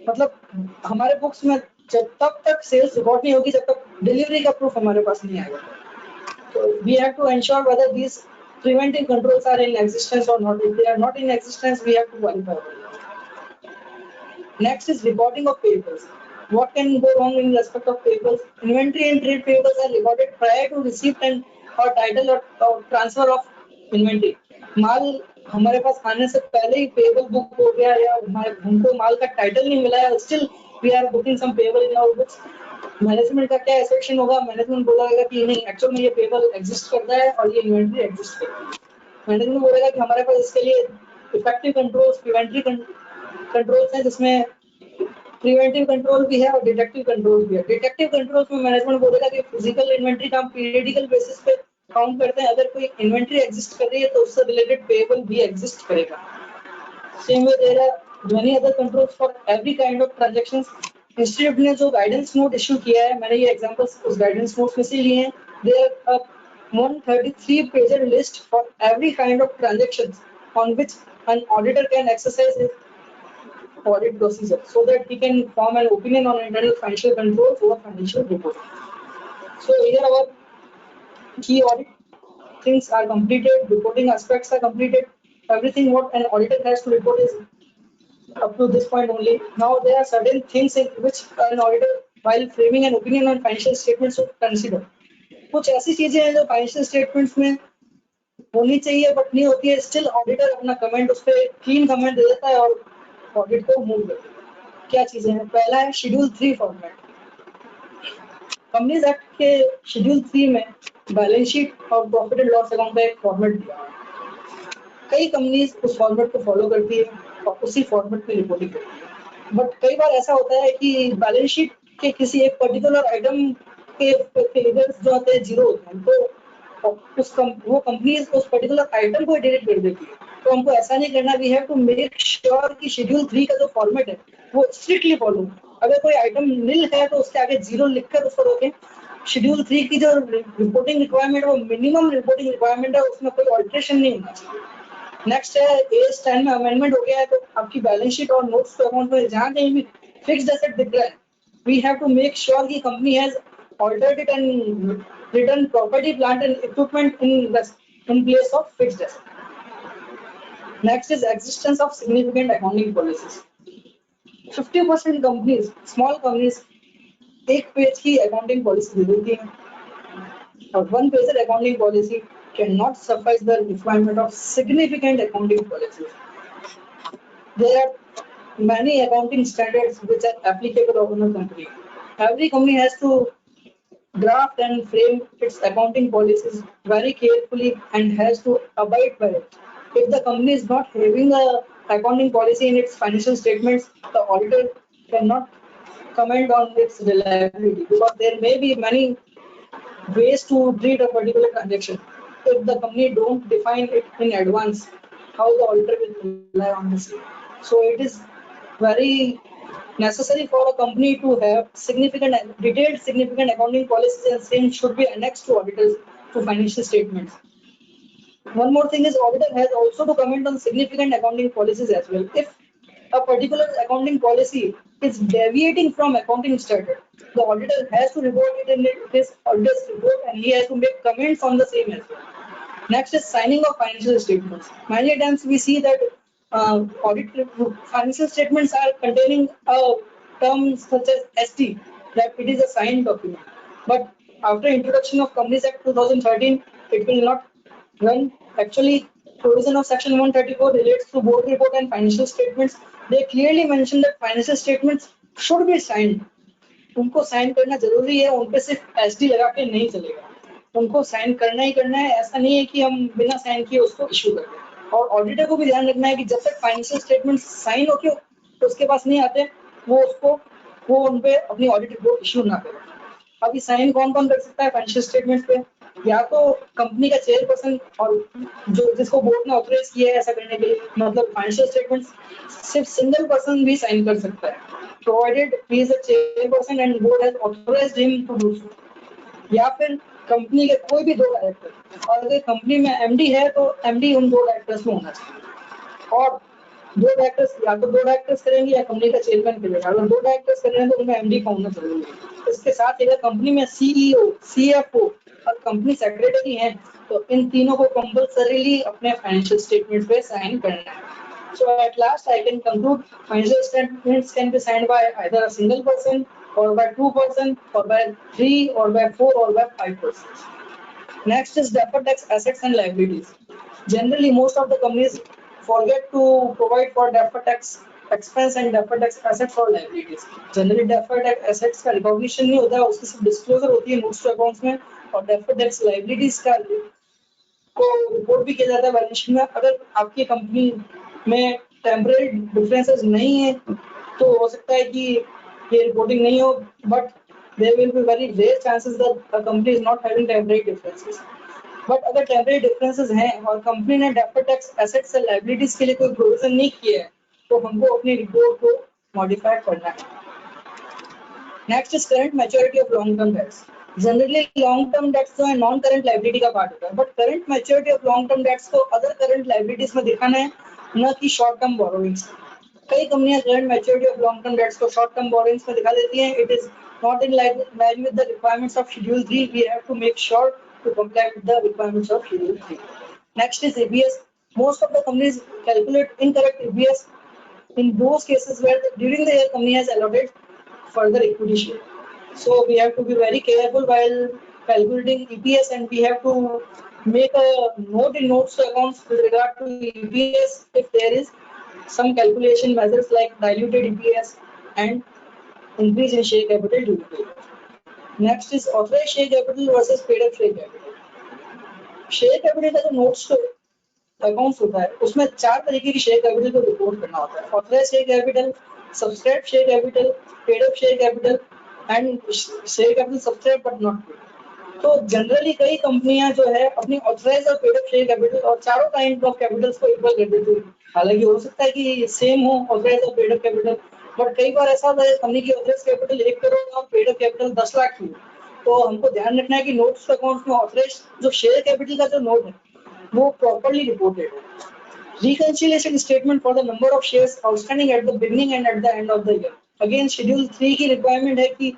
मतलब हमारे बुक्स में जब तब तक सेल्स रिकॉर्ड नहीं होगी जब तक डिलीवरी का प्रूफ हमारे पास नहीं आएगा। तो we have to ensure whether these preventive controls are in existence or not. If they are not in existence, we have to qualify. Next is recording of payables. What can go wrong in respect of payables? Inventory and trade payables are recorded prior to receipt and or title or transfer of inventory. माल हमारे पास आने से पहले ही payable book हो गया या हमको माल का title नहीं मिला है, still we are booking some payable in our books. Management का क्या एक्सेप्शन होगा? मैनेजमेंट बोलेगा कि नहीं, एक्चुअल में ये पेबल एग्जिस्ट करता है और ये इन्वेंटरी एग्जिस्ट करती है। मैनेजमेंट बोलेगा कि हमारे पास इसके लिए इफेक्टिव कंट्रोल्स, प्रिवेंटिव कंट्रोल्स हैं, जिसमें प्रिवेंटिव कंट्रोल भी है और डिटेक्टिव कंट्रोल भी है। डिटेक्टिव कंट्रोल्स में मैनेजमेंट बोलेगा कि फिजिकल इन्वेंटरी का हम पीरियडिकल बेसिस पे काउंट करते हैं, अगर कोई इन्वेंटरी एग्जिस्ट कर रही है तो उससे रिलेटेड पेबल भी एग्जिस्ट करेगा। Same way there are many other controls for every kind of transactions. Institute ने जो गाइडेंस नोट इशू किया है, मैंने ये एग्जांपल्स उस गाइडेंस नोट में से लिए हैं। There 133 page list for every kind of transactions on which an auditor can exercise his audit procedure so that he can form an opinion on internal financial controls over financial reporting. So here our key audit things are completed, reporting aspects are completed, everything what an auditor has to report is up to this point only. Now there are certain things in which an auditor while framing an opinion on financial statements should consider. कुछ ऐसी चीजें हैं जो financial statements में होनी चाहिए but नहीं होती है, स्टिल ऑडिटर अपना कमेंट उस पर क्लीन कमेंट दे देता है और ऑडिट को मूव कर देता है। क्या चीजें हैं? पहला है शेड्यूल 3 फॉर्मेट। कंपनीज एक्ट के शेड्यूल 3 में बैलेंस शीट और प्रॉफिट एंड लॉस अकाउंट का एक फॉर्मेट दिया है। कई कंपनीज उस फॉर्मेट को फॉलो करती है और उसी फॉर्मेट में रिपोर्टिंग करती है, बट कई बार ऐसा होता है कि बैलेंस शीट के किसी एक पर्टिकुलर आइटम के फिगर्स जो होते हैं जीरो होते हैं, तो वो कंपनीज उस पर्टिकुलर आइटम को डिलीट कर देती है। तो हमको ऐसा नहीं करना, we have to make sure कि शेड्यूल 3 का जो फॉर्मेट है वो स्ट्रिक्टली फॉलो। अगर कोई आइटम नील है तो उसके आगे जीरो लिखकर उसको रोकें। शेड्यूल 3 की जो रिपोर्टिंग रिक्वायरमेंट वो मिनिमम रिपोर्टिंग रिक्वायरमेंट है, उसमें कोई ऑल्ट्रेशन नहीं होना चाहिए। नेक्स्ट है एज 10 में अमेंडमेंट हो गया है, तो आपकी बैलेंस शीट और नोट्स टू अकाउंट में जहां कहीं भी फिक्स्ड एसेट दिख रहा है, we have to make sure कि company has altered it and return property plant and equipment in place of fixed asset. Next is existence of significant accounting policies. 50% companies, small companies एक page की accounting policy दे देती है, और one page accounting policy cannot suffice the requirement of significant accounting policies. There are many accounting standards which are applicable on a company. Every company has to draft and frame its accounting policies very carefully and has to abide by it. If the company is not having a accounting policy in its financial statements, the auditor cannot comment on its reliability, because there may be many ways to treat a particular transaction. If the company don't define it in advance, how the auditor will rely on the same. So it is very necessary for a company to have detailed significant accounting policies, and same should be annexed to auditors to financial statements. One more thing is auditor has also to comment on significant accounting policies as well. If a particular accounting policy is deviating from accounting standard, the auditor has to report it in his auditor's report, and he has to make comments on the same as well. Next is signing of financial statements. Many times we see that financial statements are containing a term such as ST, that it is a signed document. But after introduction of Companies Act 2013, it will not run. Actually, provision of Section 134 relates to board report and financial statements. They clearly mention that financial statements should be signed. उनको sign करना जरूरी है, उन पे सिर्फ SD लगा के नहीं चलेगा, उनको साइन करना ही करना है। ऐसा नहीं है कि हम बिना साइन किए उसको इशू कर दें। और ऑडिटर को भी ध्यान रखना है कि जब तक फाइनेंशियल स्टेटमेंट साइन होके तो उसके पास नहीं आते, वो उन पे अपनी ऑडिट रिपोर्ट इशू ना करें। अभी साइन कौन कौन कर सकता है फाइनेंशियल स्टेटमेंट पे? या तो कंपनी का चेयरपर्सन, और जो जिसको बोर्ड ने ऑथराइज किया है ऐसा करने के लिए, मतलब फाइनेंशियल स्टेटमेंट सिर्फ सिंगल पर्सन भी साइन कर सकता है, provided he is a chairperson and board has authorized him to do so. या फिर कंपनी के कोई भी दो डायरेक्टर, और अगर कंपनी में एमडी है तो एमडी उन दो डायरेक्टर्स में होना चाहिए। और दो डायरेक्टर्स, या तो दो डायरेक्टर्स करेंगे या कंपनी का चेयरमैन करेगा। अगर दो डायरेक्टर्स कर रहे हैं तो उनमें एमडी का होना जरूरी है। इसके साथ अगर कंपनी में सीईओ, सीएफओ और कंपनी सेक्रेटरी हैं, तो इन तीनों को कंपल्सरीली अपने फाइनेंशियल स्टेटमेंट्स पे साइन करना है। So at last I can conclude financial statements can be signed by either a single person or by 2% or by 3 or by 4 or by 5%. Next is deferred tax assets and liabilities. Generally most of the companies forget to provide for deferred tax expense and deferred tax assets or liabilities. Generally deferred tax assets का recognition नहीं होता है, उसकी सिर्फ disclosure होती है notes to accounts में, और deferred tax liabilities का को रिपोर्ट भी किया जाता है बैलेंस शीट में। अगर आपकी कंपनी में टेम्पररी डिफरेंसेस नहीं है तो हो सकता है कि ये रिपोर्टिंग नहीं हो, but there will be very rare chances that a company is not having temporary differences. But अगर टेम्पररी डिफरेंसेस हैं और कंपनी ने डेफर्ड टैक्स एसेट्स और लायबिलिटीज के लिए कोई प्रोविजन नहीं किया है, तो हमको अपनी रिपोर्ट को मॉडिफाई करना है। Next is current maturity of long term dates. Generally long term dates जो है नॉन करंट लायबिलिटी का पार्ट होता है, but current maturity of long term debts को अदर करंट लायबिलिटीज में दिखाना है, न कि शॉर्ट टर्म बोरोइंग्स। कई कंपनियां current maturity of long term debts को शॉर्ट टर्म बोरोइंग्स में दिखा देती हैं। It is not in line with the requirements of schedule 3। We have to make sure to comply with the requirements of Schedule 3. Next is EPS. Most of the companies calculate incorrect EPS in those cases where during the year company has allotted further equity share. So we have to be very careful while calculating EPS, and we have to make a note in notes to accounts with regard to EPS if there is some calculation measures like diluted EPS and increase in share capital due to it. Next is authorized share capital versus paid up share capital. Share capital का जो notes तो accounts होता है उसमें 4 तरीके की share capital को report करना होता है। Authorise share capital, subscribe share capital, paid up share capital and share capital subscribe but not paid. तो जनरली कई कंपनियां जो है अपनी ऑथराइज और पेड अप शेयर कैपिटल और चारों काइंड ऑफ कैपिटल्स को इक्वल कर देती है। हालांकि हो सकता है कि सेम हो ऑथराइज और पेड अप कैपिटल, बट कई बार ऐसा होता है कंपनी की ऑथराइज कैपिटल 1 करोड़ और पेड अप कैपिटल 10 लाख की। तो हमको ध्यान रखना है कि नोट्स अकाउंट में ऑथराइज जो शेयर कैपिटल का जो नोट है वो प्रॉपर्ली रिपोर्टेड है। Reconciliation statement for the number of shares outstanding at the beginning and at the end of the year. Again, Schedule 3 की रिक्वायरमेंट है कि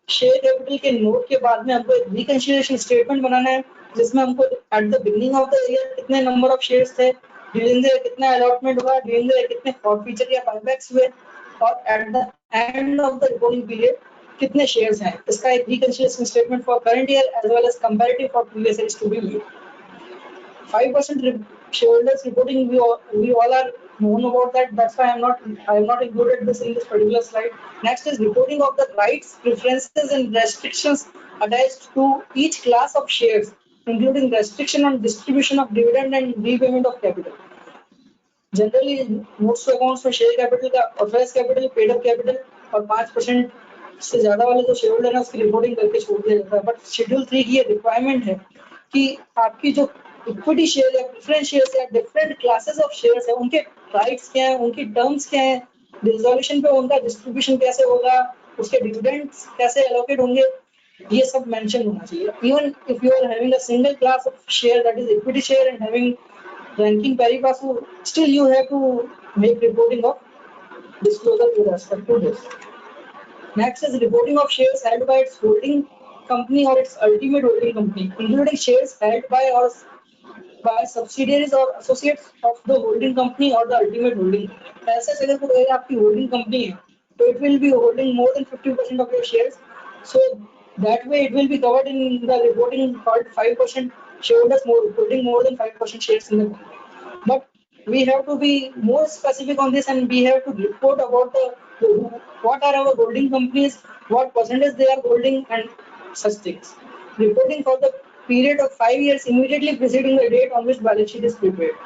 शेयर कैपिटल के नोट के बाद में हमको एक रिकंसिलिएशन स्टेटमेंट बनाना है जिसमें हमको at the beginning of the year कितने नंबर ऑफ शेयर्स थे, ड्यूरिंग द ईयर कितना अलॉटमेंट हुआ, ड्यूरिंग द ईयर कितने फॉरफीचर या बायबैक्स हुए और at the end of the reporting period कितने शेयर्स हैं। इसका एक reconciliation statement for current year as well as comparative for previous year to be made. 5% shareholders reporting, we all are known about that. That's why I have not included this in this particular slide. Next is reporting of the rights, preferences, and restrictions attached to each class of shares, including restriction on distribution of dividend and repayment of capital. Generally, most accounts में share capital का authorise capital, paid up capital और 5% से ज्यादा वाले जो share holder है उसकी reporting करके छोड़ दिया जाता है। बट शेड्यूल 3 की ये रिक्वायरमेंट है कि आपकी जो इक्विटी शेयर या प्रेफरेंस शेयर्स या डिफरेंट क्लासेस ऑफ शेयर्स है उनके राइट्स क्या है, उनकी टर्म्स क्या है, डिसोल्यूशन पे उनका डिस्ट्रीब्यूशन कैसे होगा, उसके डिविडेंड्स कैसे एलोकेट होंगे, ये सब मेंशन होना चाहिए। Even if you are having a single class of share that is equity share and having ranking pari passu, still you have to make reporting of disclosure with respect to this. Next is reporting of shares held by its holding company or its ultimate holding company, including shares held by or by subsidiaries or associates of the holding company or the ultimate holding company. ऐसे अगर कोई आपकी holding company है तो it will be holding more than 50% of your shares, so that way it will be covered in the reporting called 5% shareholders holding more than 5% shares in the company. But we have to be more specific on this and we have to report about the what are our holding companies, what percentage they are holding and such things. Reporting for the period of 5 years immediately preceding the date on which balance sheet is prepared.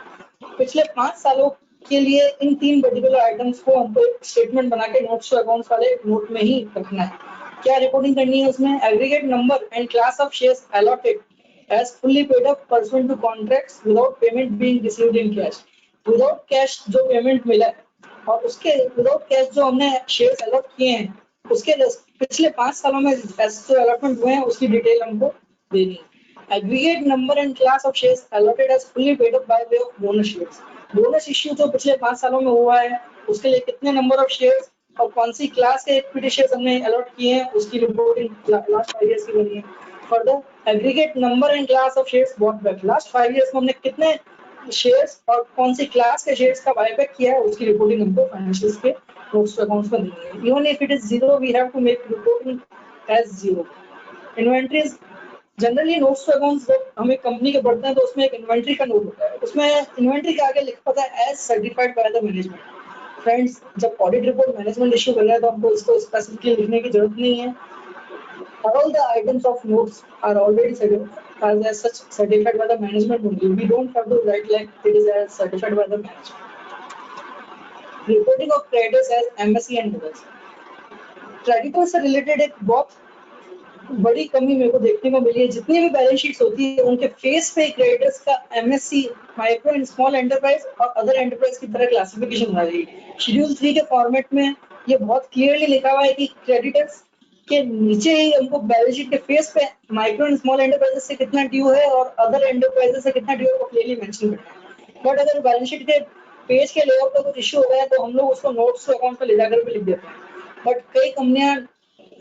पिछले 5 सालों के लिए इन 3 particular items को हमको एक statement बना के notes to accounts वाले नोट में ही रखना है। क्या रिपोर्टिंग करनी है उसमें? Aggregate number and class of shares allotted as fully paid up pursuant to contracts without payment being received in cash. Without cash जो पेमेंट मिला है और उसके विदाउट कैश जो हमने शेयर्स अलॉट किए हैं उसके पिछले 5 सालों में जो अलॉटमेंट हुए हैं उसकी डिटेल हमको देनी है। Aggregate number and class of shares allotted as fully paid up by way of bonus shares. Bonus issue जो पिछले 5 सालों में हुआ है उसके लिए कितने नंबर ऑफ शेयर्स और कौन सी क्लास के इक्विटी शेयर्स हमने अलॉट किए हैं उसकी रिपोर्टिंग लास्ट 5 इयर्स की बनी है। Further aggregate number and class of shares bought back. Last 5 years में हमने कितने शेयर्स और कौन सी क्लास के शेयर्स का बायबैक किया है उसकी रिपोर्टिंग हमको फाइनेंशियल्स के नोट्स टू अकाउंट्स में देनी है। Even if it is zero we have to make reporting as zero. Inventories generally notes to accounts जब हम एक कंपनी के पढ़ते हैं तो उसमें एक इन्वेंट्री का नोट होता है, उसमें इन्वेंट्री के आगे लिखा होता है as certified by the management. Friends, जब ऑडिट रिपोर्ट मैनेजमेंट इश्यू कर रहा है तो हमको इसको स्पेसिफिकली लिखने की जरूरत नहीं है। All the items of notes are already certified as such certified by the management only. We don't have to write like it is as certified by the management. Reporting of creditors as MSE and others. Creditors से related एक बहुत बड़ी कमी मेरे को देखने को मिली है। जितनी भी बैलेंस शीट्स होती है उनके फेस पे क्रेडिटर्स का MSE micro and small enterprise और अदर एंटरप्राइज की तरह क्लासिफिकेशन बना रही है। शेड्यूल 3 के फॉर्मेट में ये बहुत क्लियरली लिखा हुआ है कि क्रेडिटर्स के नीचे ही हमको बैलेंस शीट के फेस पे माइक्रो एंड स्मॉल एंटरप्राइजेस से कितना ड्यू है और अदर एंटरप्राइजेस से कितना ड्यू है वो क्लियरली मेंशन करना है। बट अगर बैलेंस शीट के पेज के लेआउट का कुछ इश्यू हो गया तो हम लोग उसको नोट्स टू अकाउंट पे ले जाकर भी लिख देते हैं। बट कई कंपनियां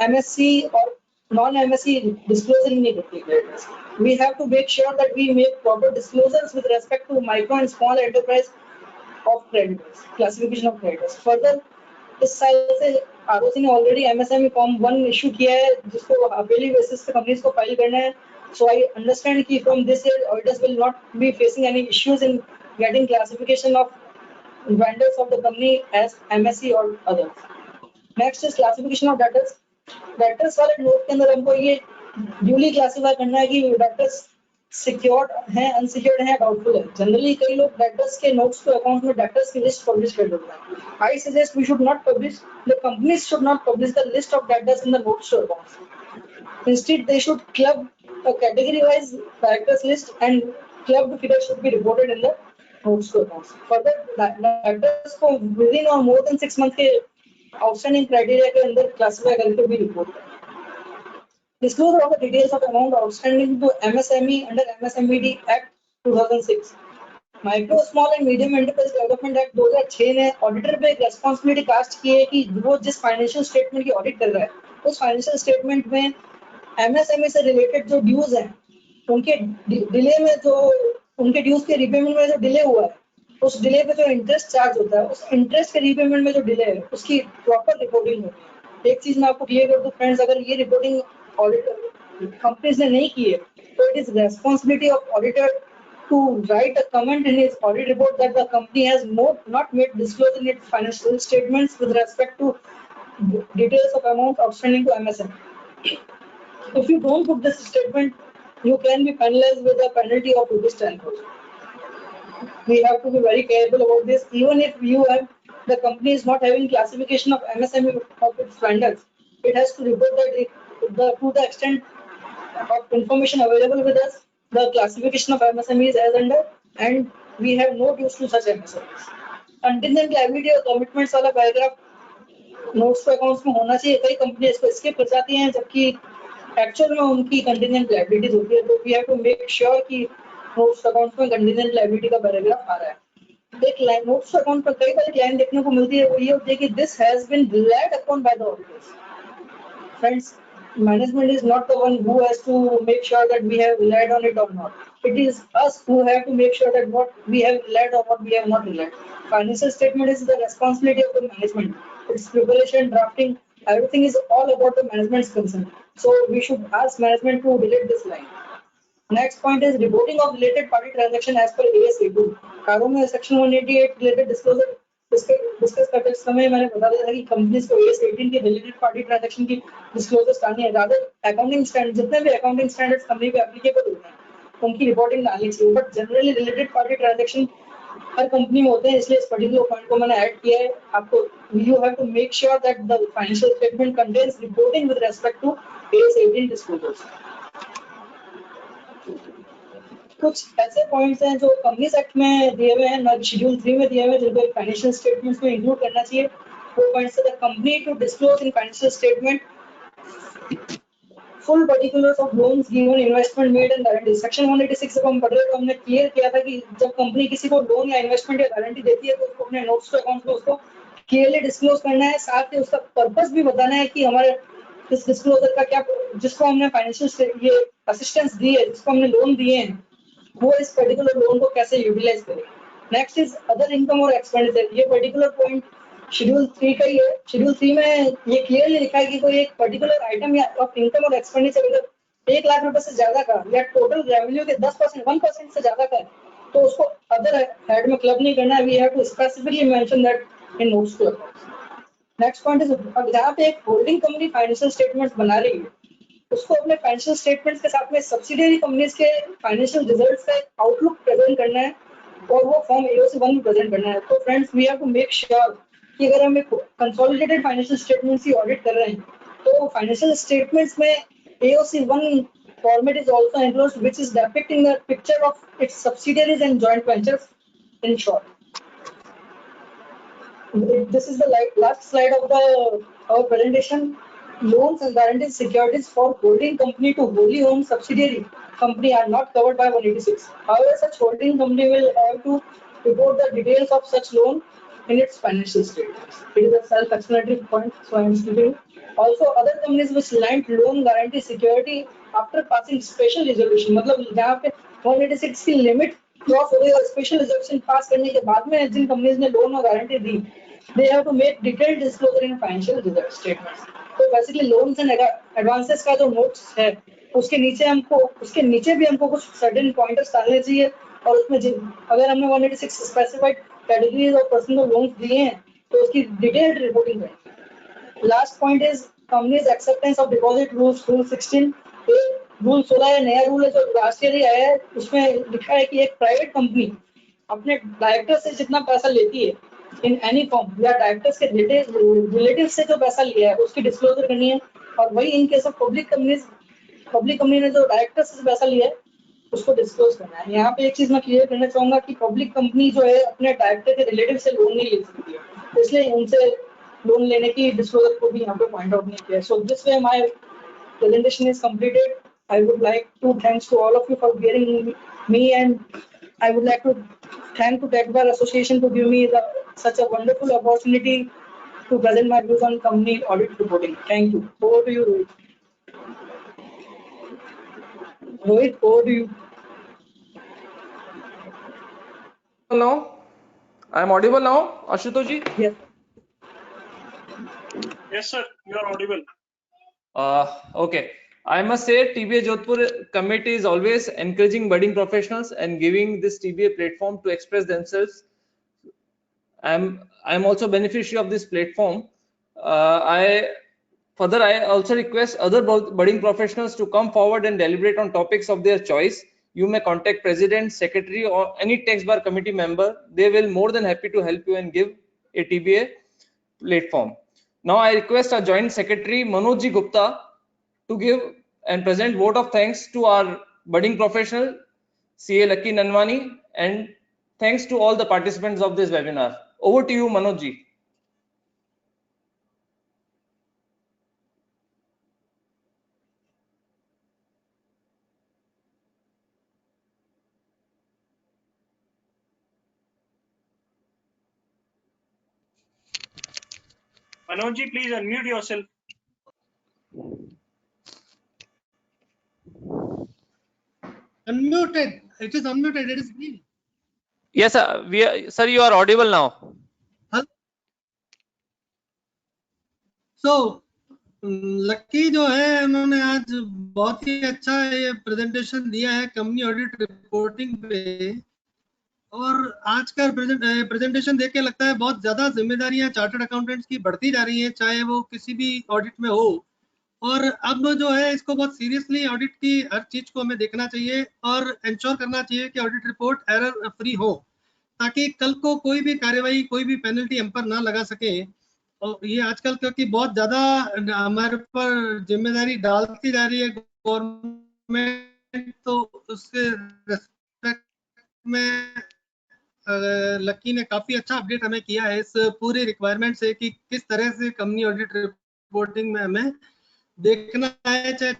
MSC और नॉन MSC डिस्क्लोजर नहीं करती creditors. We have to make sure that we make proper disclosures with respect to micro and small enterprise of creditors, classification of creditors. Further, इस साल से ROC ने ऑलरेडी MSME फॉर्म 1 इशू किया है जिसको हाफेली basis पे कंपनीज को file करना है So I understand कि from this year auditors will not be facing any issues in getting classification of vendors of the company as MSE or others. Next is classification of debtors. Debtors वाले note के अंदर हमको ये duly classify करना है कि debtors secured है, unsecured है, डाउटफुल है. जनरली कई लोग डेटर्स के नोट्स को अकाउंट में डेटर्स की लिस्ट पब्लिश कर देते हैं. I suggest we should not publish, the companies should not publish the list of debtors in the notes to accounts. Instead, they should club a category-wise directors list and clubbed figures should be reported in the notes to accounts. Further, debtors को within or more than 6 months के outstanding criteria के अंदर classify करके भी report करें. Disclosure of the details of amount outstanding to MSME under MSMED Act 2006. Micro small and medium enterprise development act 2006 ने auditor पे एक रेस्पॉन्सिबिलिटी कास्ट की है कि वो जिस फाइनेंशियल स्टेटमेंट की ऑडिट कर रहा है उस फाइनेंशियल स्टेटमेंट में एमएसएमई से रिलेटेड जो ड्यूज हैं उनके डिले में जो उनके ड्यूज के रीपेमेंट में जो डिले हुआ है उस डिले पे जो इंटरेस्ट चार्ज होता है उस इंटरेस्ट के रीपेमेंट में जो डिले है उसकी प्रॉपर रिपोर्टिंग होती है. एक चीज मैं आपको क्लियर कर दूं फ्रेंड्स, अगर ये रिपोर्टिंग ऑडिटर कंपनीज ने नहीं की है तो it is responsibility of auditor to write a comment in his audit report that the company has not made disclosure in its financial statements with respect to details of amount outstanding to MSM. If you don't put this statement, you can be penalized with a penalty of ₹10 crores. We have to be very careful about this. Even if you have the company is not having classification of MSME of its vendors, it has to report that to the extent of information available with us. The classification of MSME is as under, and we have no dues to such MSMEs. Contingent liability और commitments वाला paragraph notes to accounts में होना चाहिए. कई company इसको skip कर जाती हैं जबकि एक्चुअल में उनकी कंटिजेंट लायबिलिटीज होती है. तो we have to make sure कि नोट्स अकाउंट्स में कंटिजेंट लायबिलिटी का पैराग्राफ आ रहा है. एक लाइन नोट्स अकाउंट पर कई बार लाइन देखने को मिलती है, वो ये होती है कि this has been relied upon by the auditors. Friends, management is not the one who has to make sure that we have relied on it or not. It is us who have to make sure that what we have relied or what we have not relied. Financial statement is the responsibility of the management. Its preparation, drafting, everything is all about the management's concern. So we should ask management to delete this line. Next point is reporting of related party transaction as per AS-82. कारों में section 188 related disclosure discuss करते समय मैंने बता दिया था कि companies को AS-18 के रिलेटेड पार्टी ट्रांजैक्शन की डिस्क्लोजर्स डालनी है. ज्यादा अकाउंटिंग स्टैंडर्ड जितने भी अकाउंटिंग स्टैंडर्ड्स कंपनी पे एप्लीकेबल होते हैं उनकी रिपोर्टिंग डालनी चाहिए. But generally related party transaction her company में होते हैं, इसलिए इस पर्टिकुलर पॉइंट को मैंने ऐड किया है. आपको you have to make sure that the financial statement contains reporting with respect to AS-18 disclosures. कुछ ऐसे पॉइंट्स हैं जो कंपनीज एक्ट में दिए हुए हैं, शेड्यूल 3 में दिए हुए हैं, जिनको फाइनेंशियल स्टेटमेंट्स में इंक्लूड करना चाहिए. वो पॉइंट्स है the company to disclose in financial statement full particulars of loans given, investment made and guarantee. Section 186 जब हम पढ़ रहे थे हमने क्लियर किया था कि जब कंपनी किसी को लोन या इन्वेस्टमेंट या गारंटी देती है तो उसको अपने नोट्स टू अकाउंट्स में उसको क्लियरली डिस्क्लोज करना है. साथ ही उसका पर्पस भी बताना है कि हमारे इस डिस्क्लोजर का क्या, जिसको हमने फाइनेंशियल ये असिस्टेंस दी है, जिसको हमने लोन दिए हैं, वो इस पर्टिकुलर लोन को कैसे यूटिलाइज करें. नेक्स्ट इज अदर इनकम और एक्सपेंडिचर. ये पर्टिकुलर पॉइंट शेड्यूल 3 का ही है. शेड्यूल 3 में ये क्लियरली लिखा है कि कोई एक पर्टिकुलर आइटम या ऑफ इनकम और एक्सपेंडिचर अगर 1 लाख रुपए से ज्यादा का या टोटल रेवेन्यू के 10% 1% से ज्यादा का है तो उसको अदर हेड में क्लब नहीं करना है. We have to specifically mention that in notes to accounts. Next point is जहाँ पे एक होल्डिंग कंपनी फाइनेंशियल स्टेटमेंट्स बना रही है उसको अपने फाइनेंशियल स्टेटमेंट्स के साथ में सब्सिडियरी कंपनीज के फाइनेंशियल रिजल्ट्स का एक आउटलुक प्रेजेंट करना है और वो फॉर्म AOC-1 में प्रेजेंट करना है. तो friends we have to make sure कि अगर हम एक कंसोलिडेटेड फाइनेंशियल स्टेटमेंट्स की ऑडिट कर रहे हैं तो फाइनेंशियल स्टेटमेंट्स में AOC-1 format is also included which is depicting the picture of its subsidiaries and joint ventures. In short, this is the last slide of our presentation. Loans and guaranteed securities for holding company to wholly owned subsidiary company are not covered by 186. However, such holding company will have to report the details of such loan in its financial statements. It is a self-explanatory point, so I am skipping. Also, other companies which lent loan guarantee security after passing special resolution, मतलब जहाँ पे 186 की limit cross हो गई और special resolution pass करने के बाद में जिन कंपनीज ने लोन और guarantee the, they have to make detailed disclosure in financial statements. तो बेसिकली लोन्स एंड एडवांसेस का जो नोट्स है उसके नीचे भी हमको कुछ सर्टेन पॉइंटर्स डालने चाहिए और उसमें अगर हमने 186 स्पेसिफाइड कैटेगरीज और पर्सनल लोन्स दिए हैं तो उसकी डिटेल्ड रिपोर्टिंग है। Last point is companies acceptance of deposit rules rule 16। Rule 16 या नया रूल है जो लास्ट ईयर ही आया है, उसमें लिखा है कि एक प्राइवेट कंपनी अपने डायरेक्टर से जितना पैसा लेती है इन एनी फॉर्म या डायरेक्टर्स के रिलेटिव से जो पैसा लिया है उसकी डिस्क्लोजर करनी है। और वही in case of public company ने जो डायरेक्टर से पैसा लिया है उसको डिस्क्लोज करना है। यहाँ पे एक चीज मैं क्लियर करना चाहूंगा कि पब्लिक कंपनी जो है अपने डायरेक्टर के रिलेटिव से लोन नहीं ले सकती है, इसलिए उनसे लोन लेने की डिस्क्लोजर को भी यहाँ पे पॉइंट आउट नहीं किया। So this way my presentation is completed. I would like to thanks to all of you for bearing me, and I would like to thank to Tech Bar Association to give me such a wonderful opportunity to present my views on company audit reporting. Thank you. Over to you, Rohit. Rohit, over to you. Now, I am audible now, Ashutosh ji? Yes. Yes, sir. You are audible. Okay. I must say TBA Jodhpur committee is always encouraging budding professionals and giving this TBA platform to express themselves. I'm also beneficiary of this platform. I also request other budding professionals to come forward and deliberate on topics of their choice. You may contact president, secretary, or any tax bar committee member. They will more than happy to help you and give a TBA platform. Now I request our joint secretary Manoj Gupta to give and present vote of thanks to our budding professional CA Lucky Nanwani, and thanks to all the participants of this webinar. Over to you, Manoj ji. Manoj ji, please unmute yourself. Unmuted. It is unmuted. It is green. Yes, sir. Sir, you are audible now. So, lucky जो है उन्होंने आज बहुत ही अच्छा ये presentation दिया है company audit reporting पे, और आज का प्रेजेंटेशन देख के लगता है बहुत ज्यादा जिम्मेदारियां चार्टर्ड अकाउंटेंट्स की बढ़ती जा रही हैं, चाहे वो किसी भी ऑडिट में हो। और अब जो है इसको बहुत सीरियसली ऑडिट की हर चीज को हमें देखना चाहिए और इंश्योर करना चाहिए कि ऑडिट रिपोर्ट एरर फ्री हो, ताकि कल को कोई भी कार्यवाही, कोई भी पेनल्टी हम पर ना लगा सके। और ये आजकल क्योंकि बहुत ज्यादा हमारे पर जिम्मेदारी डालती जा रही है गवर्नमेंट, तो उसके रेस्पेक्ट में लकी ने काफी अच्छा अपडेट हमें किया है इस पूरी रिक्वायरमेंट से कि किस तरह से कंपनी ऑडिट रिपोर्टिंग में हमें देखना है, चाहे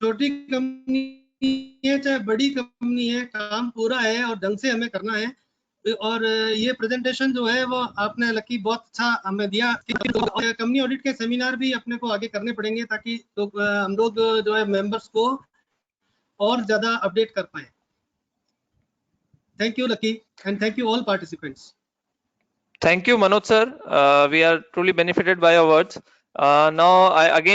छोटी कंपनी है चाहे बड़ी कंपनी है, काम पूरा है और ढंग से हमें करना है। और ये प्रेजेंटेशन जो है वो आपने लकी बहुत अच्छा हमें दिया। कंपनी ऑडिट के सेमिनार भी अपने को आगे करने पड़ेंगे ताकि हम लोग जो है मेंबर्स को और ज्यादा अपडेट कर पाए। Thank you lucky and thank you all participants. Thank you, Manoj sir. We are truly benefited by your words. Now,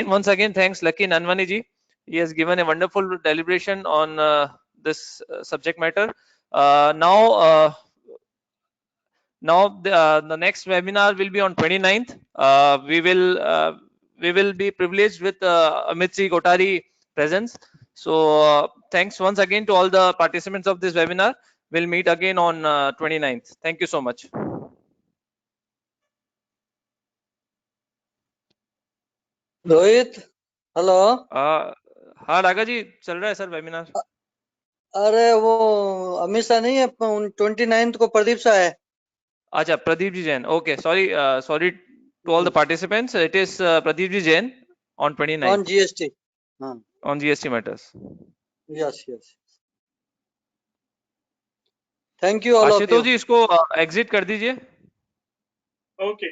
once again, thanks Lucky Nanwani ji. He has given a wonderful deliberation on this subject matter. Now the next webinar will be on 29th. We will be privileged with Amit Ji Gotari presence. So thanks once again to all the participants of this webinar. We'll meet again on 29th. Thank you so much. Rohit, hello. हाँ राघा जी, चल रहा है sir webinar. अरे वो अमित शाह नहीं है, 29th को प्रदीप शाह है। अच्छा, Pradeep ji Jain. Okay, sorry to all the participants. It is Pradeep ji Jain on 29th. On GST. हाँ. On GST matters. Yes. Thank you all of you. Ashutosh ji इसको एग्जिट कर दीजिए। Okay.